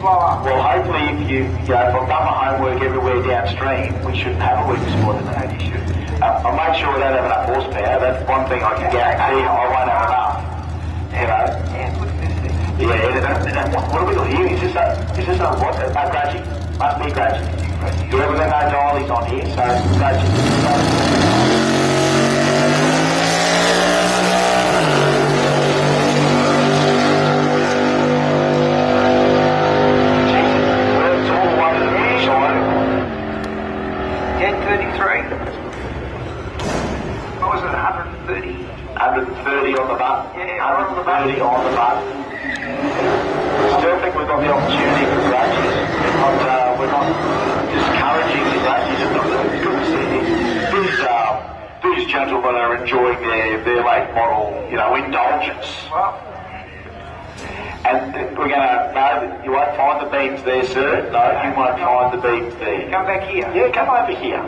S2: Well, hopefully if I've done my homework everywhere downstream, we shouldn't have a weak spot in that issue. I'll make sure I don't have enough horsepower. That's one thing I can guarantee. I won't have enough. You know?
S1: Yeah, look at this thing.
S2: and what have we got here? Is this a what? A grudgy? Must be grudgy. Yeah, we've got no dialies on here, so grudgy. Jesus, it's all the way to the finish line.
S1: 10:33. What was it, 130?
S2: 130 on the button.
S1: Yeah,
S2: 130 on the button. I still think we've got the opportunity for grudges. We're not discouraging the grudges. It's good to see these gentlemen are enjoying their late model, indulgence.
S1: Well,
S2: and we're going to, no, you won't find the beams there, sir. No, you won't find the beams there.
S1: come back here.
S2: Yeah, come over here.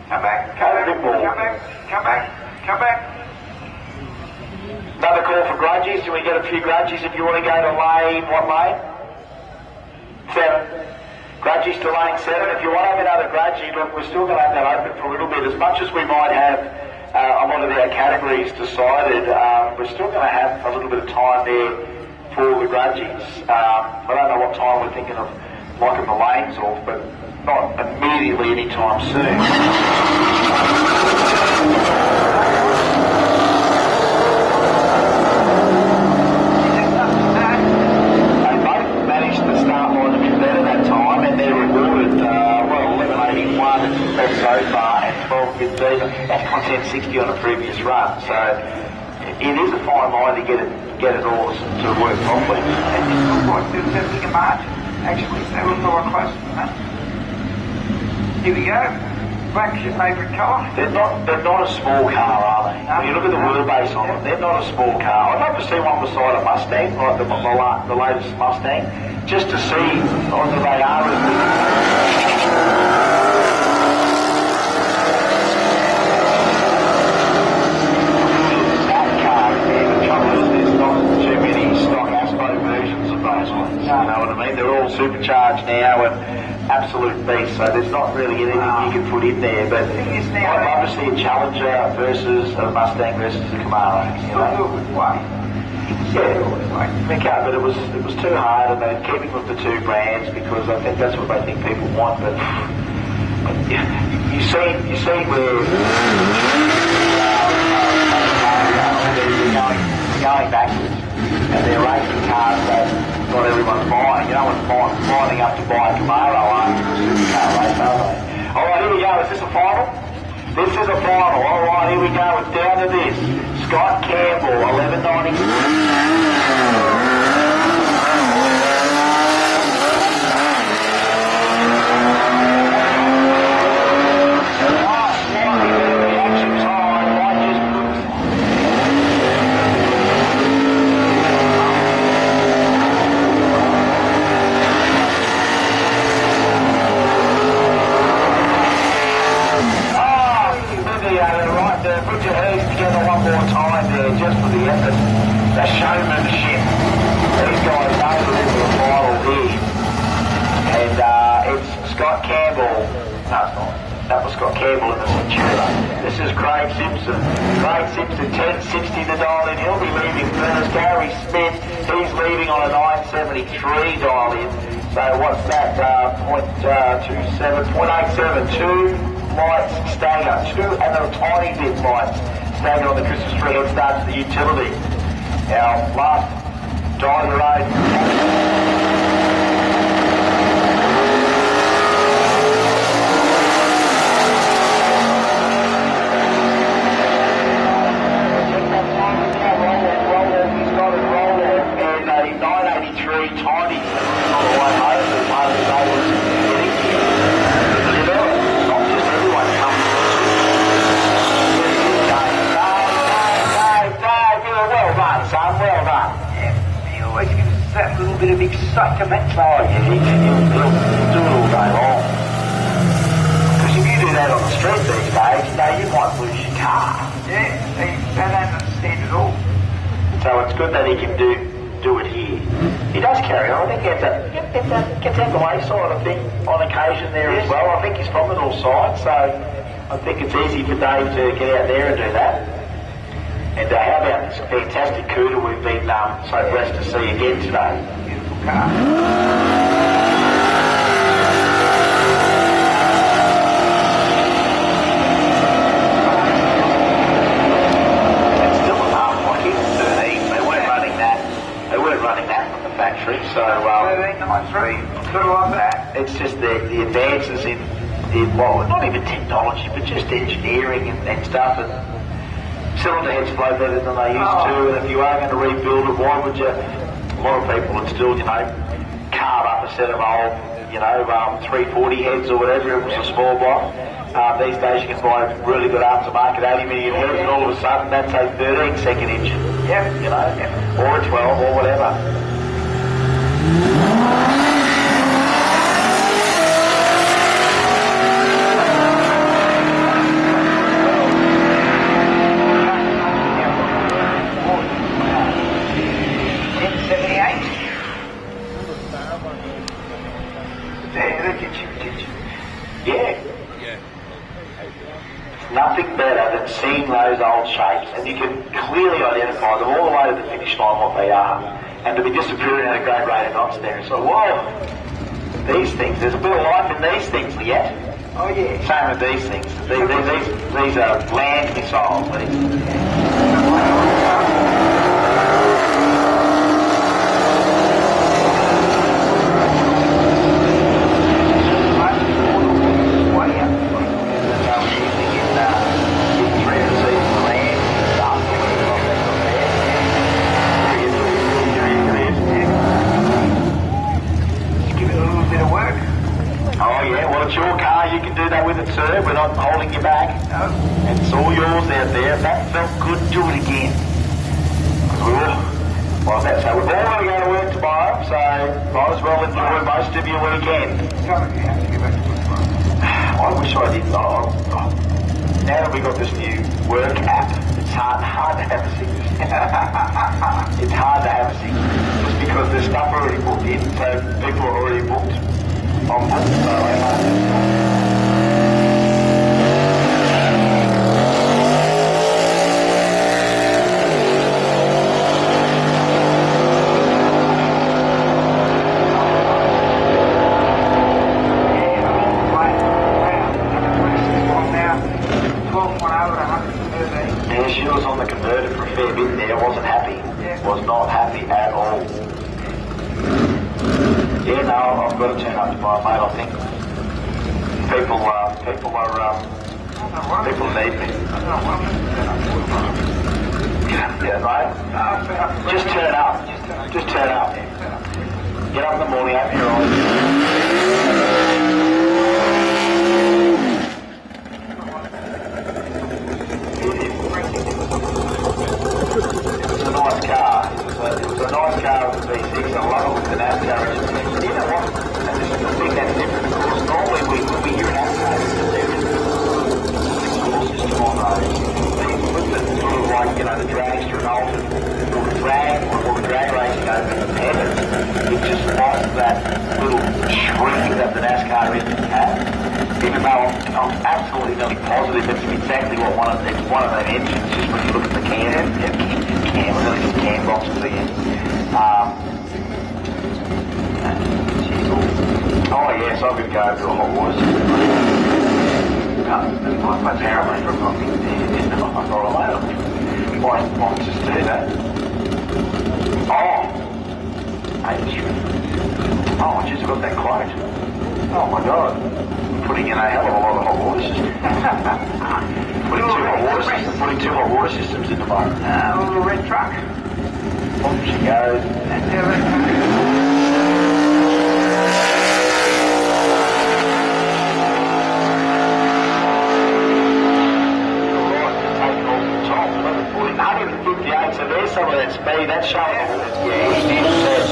S1: Come back.
S2: Come a bit more.
S1: Come back. Come back. Come back.
S2: Another call for grudges. Do we get a few grudges if you want to go to lane, what lane? 7. Grudges to lane 7. If you want to have another grudgie, look, we're still going to have that open for a little bit. As much as we might have a lot of our categories decided, we're still going to have a little bit of time there for the grudgies. I don't know what time we're thinking of locking the lanes off, but not immediately anytime soon. So far, and 12 gives even. That's content 60 on a previous run, so it is a fine line to get it all to work properly.
S1: And it's not like there's a bigger margin. Actually, they look a lot closer than that. Here we go. Black's your favourite colour.
S2: They're not a small car, are they? When you look at the wheelbase on them, they're not a small car. I'd love to see one beside a Mustang, like the latest Mustang, just to see whether they are as big. You know what I mean? They're all supercharged now and absolute beasts, so there's not really anything you can put in there. But I'd love to see a Challenger versus a Mustang versus a Camaro. Yeah, but it was too hard, and they're keeping with the two brands because I think that's what they think people want. But you see where they're going backwards, and they're racing cars that not everyone's buying. No one's lining up to buy a Camaro after a supercar race, are they? All right, here we go. Is this a final? This is a final. All right, here we go. It's down to this. Scott Campbell, 11.90. Put your hands together one more time there, just for the effort, the showmanship. These guys made it into the final here. And it's Scott Campbell. No, it's not. That was Scott Campbell in the Centura. This is Craig Simpson. Craig Simpson, 10.60 to dial in. He'll be leaving first. Gary Smith, he's leaving on a 9.73 dial in. So what's that? 0.87, 0.87, 2 lights stagger, 2 and a tiny bit lights stagger on the Christmas tree head start to the utility. Our last dial road. And a 983 tiny on the way home. The one that they was getting here. Not just everyone comes to well done, son, well done.
S1: Yeah, he always gives us that little bit of excitement.
S2: Oh, yeah, he'll do it all day long. Because if you do that on the street these days, you might lose your car.
S1: Yeah, they don't understand it all.
S2: So it's good that he can do it here. He does carry on. I think he gets out the wayside, I think, on occasion there as well. I think he's from the north side, so I think it's easy for Dave to get out there and do that. And how about this fantastic Cuda we've been so blessed to see again today?
S1: Beautiful car.
S2: It's still enough, like even 13, they weren't running that. They weren't running that from the factory, so
S1: 1393, sort of like that.
S2: it's just the advances in well, not even technology, but just engineering and stuff, and cylinder heads flow better than they used to, and if you are going to rebuild it, why would you? A lot of people would still, carve up a set of old, 340 heads or whatever, it was a small block. These days you can buy a really good aftermarket 80 million heads, and all of a sudden that's a 13-second engine.
S1: Yep.
S2: Or a 12 or whatever. Nothing better than seeing those old shapes, and you can clearly identify them all the way to the finish line what they are, and to be disappearing at a great rate of knots there. So, whoa, these things, there's a bit of life in these things yet.
S1: Oh yeah.
S2: Same with these things. These are land missiles. Sir, we're not holding you back.
S1: No.
S2: It's all yours out there. That felt good. Do it again. Well, that's how we're all going to go to work tomorrow, so might as well enjoy most of your weekend. I wish I did. Now that we got this new work app, it's hard to have a sickness. It's hard to have a sickness just because there's stuff already booked in, so people are already booked on book, so got to turn up tomorrow, mate. I think people need me. Yeah, mate. Just turn up. Just turn up. Get up in the morning, open your eyes. It's a nice car. It was a nice car with the V6. I love it with the NASCAR engine. You know what? And this is the thing that's different. Of course, normally we hear an NASCAR system on those. With the sort of like, the dragster and altered, or the drag racing over the heavens, it just lost that little shriek that the NASCAR engine has. Even though I'm absolutely nearly positive it's exactly what one of them engines, just when you look at the cam boxes again. Oh yes, I'm going to go over to a hot water system. My parents from I'm not allowed. Why just do that? Oh, oh, I just got that quote. Oh my God, putting in a hell of a lot of hot water systems. Putting two hot water systems in the boat.
S1: A little red truck.
S2: Off she goes. So there's some of that speed, that's showing all that. Yeah, he did that.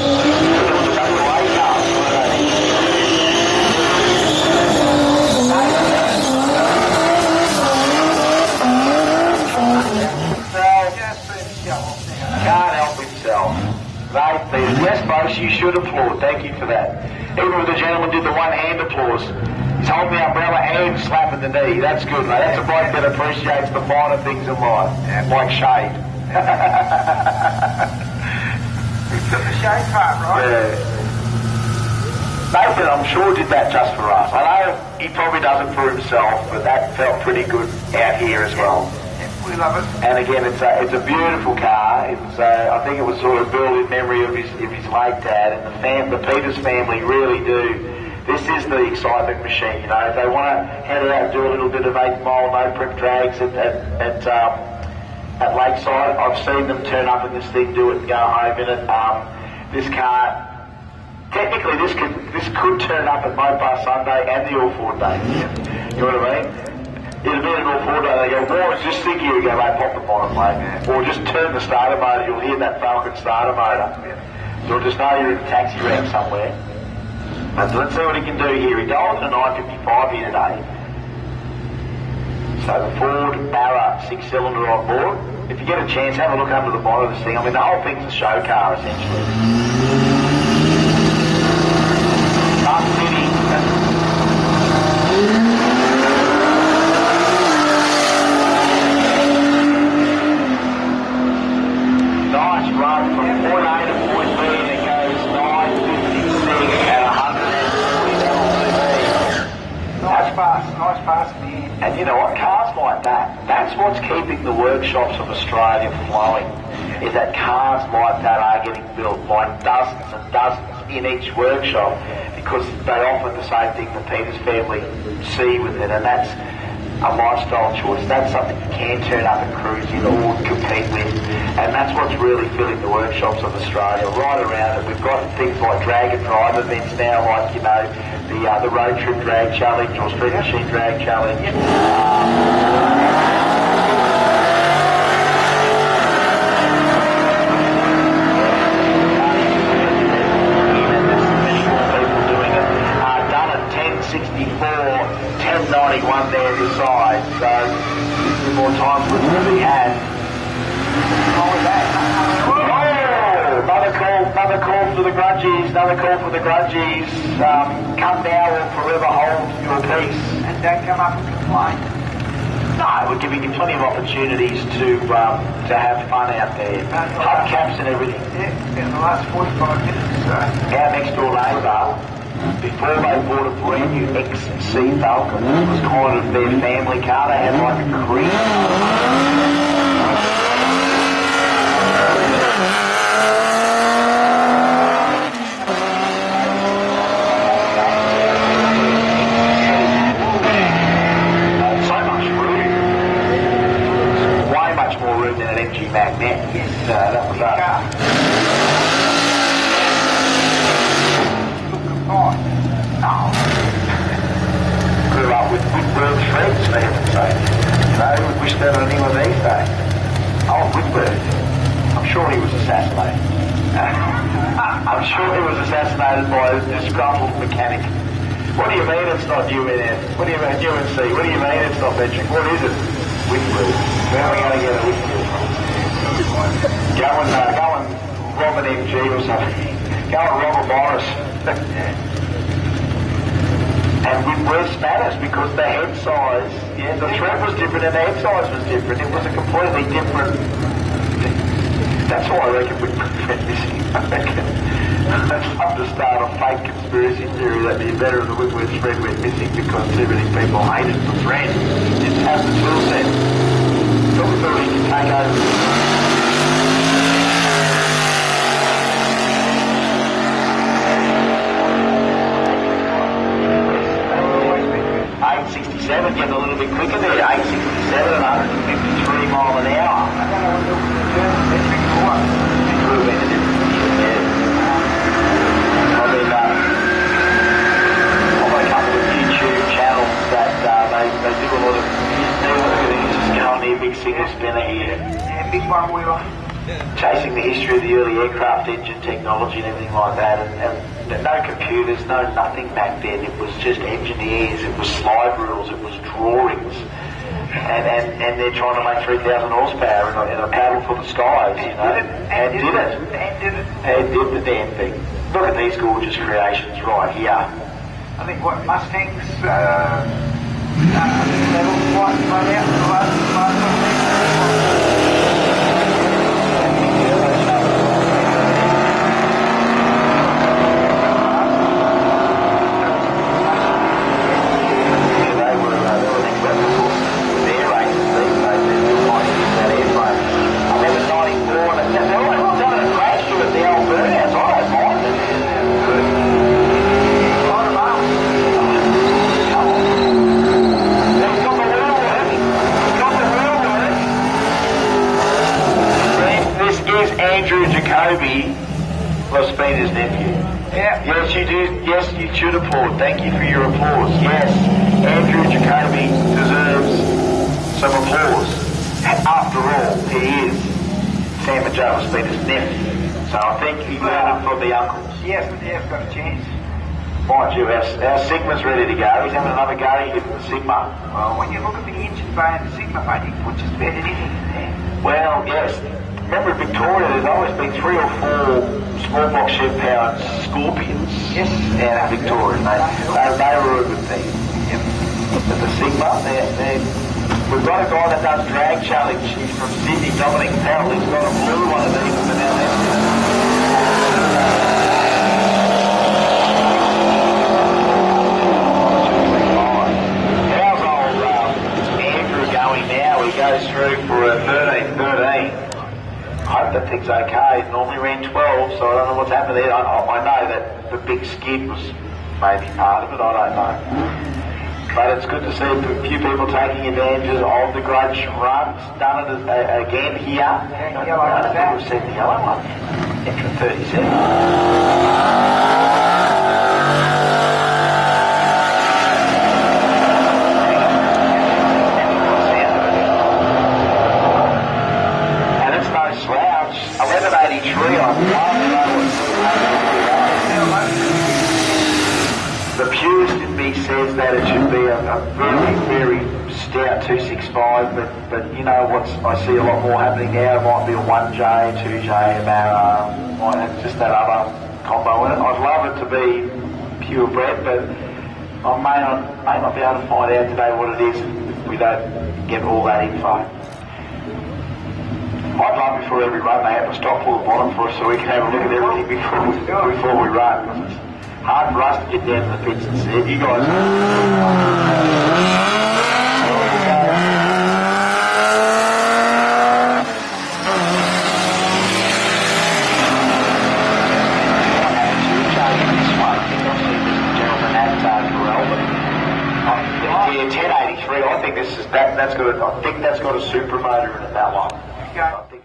S2: Can't help himself. The best folks, you should applaud. Thank you for that. Even if the gentleman did the one-hand applause. He's holding the umbrella and slapping the knee. That's good, mate. That's a bloke that appreciates the finer things in life, like shade.
S1: He took the shade part, right?
S2: Yeah. Nathan, I'm sure, did that just for us. I know he probably does it for himself, but that felt pretty good out here as well.
S1: We love it.
S2: And again, it's a beautiful car. I think it was sort of built in memory of his late dad, and the Peters family really do. This is the excitement machine, you know. If they want to head out and do a little bit of 8-mile no-prep drags at Lakeside, I've seen them turn up in this thing, do it and go home in it. This car, technically this could turn up at Mopar Sunday and the All-Four Day. You know what I mean? It'll be an All-Four Day, they go, why is this thing here? You go, mate, pop the bottom, mate. Or just turn the starter motor, you'll hear that Falcon starter motor. You'll just know you're in a taxi rank somewhere. So let's see what he can do here. He dialed in a 955 here today. So the Ford Barra 6-cylinder on board. If you get a chance, have a look under the bonnet of this thing. I mean, the whole thing's a show car, essentially. Up City. Nice run from point A to point B, and it goes 956 at 140 LTV.
S1: Nice pass in the end.
S2: And you know what, cars like that, that's what's keeping the workshops of Australia flowing, is that cars like that are getting built, like dozens and dozens in each workshop, because they offer the same thing the Peters family see with it, and that's a lifestyle choice. That's something you can turn up and cruise in or compete with, and that's what's really filling the workshops of Australia right around it. We've got things like drag and drive events now, like, you know, the road trip drag challenge or street machine drag challenge. Done at 1064, 1091 there this side, so more times would be had. Another call for the grudgies, come now or forever hold your peace.
S1: And don't come up and complain.
S2: No, we're giving you plenty of opportunities to have fun out there. Hubcaps and everything.
S1: Yeah, in the last 45 minutes.
S2: Our next door neighbour, before they bought a brand new XC Falcon, it was kind of their family car. They had like a cream. Magnet.
S1: Yes.
S2: That was
S1: No.
S2: Grew up with Whitworth friends, for heaven's sake. You know, we wish that on anyone these days. Oh, Whitworth. I'm sure he was assassinated. I'm sure he was assassinated by a disgruntled mechanic. What do you mean it's not UNF? What do you mean UNC? What do you mean it's not metric? What is it? Whitworth. Where are we going to get a Whitworth from? Go and rob an MG or something. Go and rob a Morris. And Whitworth matters because the head size, the tread was different and the head size was different. It was a completely different. That's why I reckon Whitworth went missing. I'd love to start a fake conspiracy theory that the inventor of the Whitworth thread went missing because too many people hated the thread. Didn't have the tool set. Tool so he could take over. 867, getting a little bit quicker there. 867 and 153 mile an hour. I don't know what the metric was. It could have been a different thing, yeah. I've got a couple of YouTube channels that they do a lot of everything. Just go on there, big single spinner here.
S1: Yeah, big one wheeler.
S2: Chasing the history of the early aircraft engine technology and everything like that, and no computers, no nothing back then. It was just engineers, it was slide rules, it was drawings, and they're trying to make 3,000 horsepower in a paddle for the skies, you know, and did it. And did the damn thing. Look at these gorgeous creations right here.
S1: I think what Mustangs level quite run out in the last
S2: Speeder's nephew.
S1: Yeah.
S2: Yes, you do. Yes, you should applaud. Thank you for your applause. Yes, Andrew Jacoby deserves some applause. After all, he is Sam and Joe Speeder's nephew. So I think he learned it from the uncles.
S1: Yes, yeah, got a chance.
S2: Mind you, our Sigma's ready to go. He's having another go at the Sigma.
S1: Well, when you look at the engine bay and the Sigma bay, you can put just about anything in there.
S2: Well, yes. Remember in Victoria, there's always been 3 or 4 small box shed-powered Scorpions out of Victoria. They were a good thing. Yep. But the Sigma, we've got a guy that does drag challenge. He's from Sydney, Dominic Powell. He's got a blue one of these for now. How's old Andrew going now? He goes through for a 13-13. I hope that thing's okay. It normally ran 12, so I don't know what's happened there. I know that the big skid was maybe part of it, I don't know. But it's good to see a few people taking advantage of the grudge runs. Done it again here.
S1: Yeah, yellow one.
S2: We've seen the yellow one. Extra 37. The purist in me says that it should be a very, very stout 265, but you know what's I see a lot more happening now. It might be a 1J, 2J, might have just that other combo in it. I'd love it to be purebred, but I may not be able to find out today what it is if we don't get all that info. I'd love before every run they have to stop all the bottom for us so we can have a look at everything before we run. Because it's hard for us to get down to the pits and see it. You guys. Yeah, 1083. I think that's got a super motor in it, that one. I think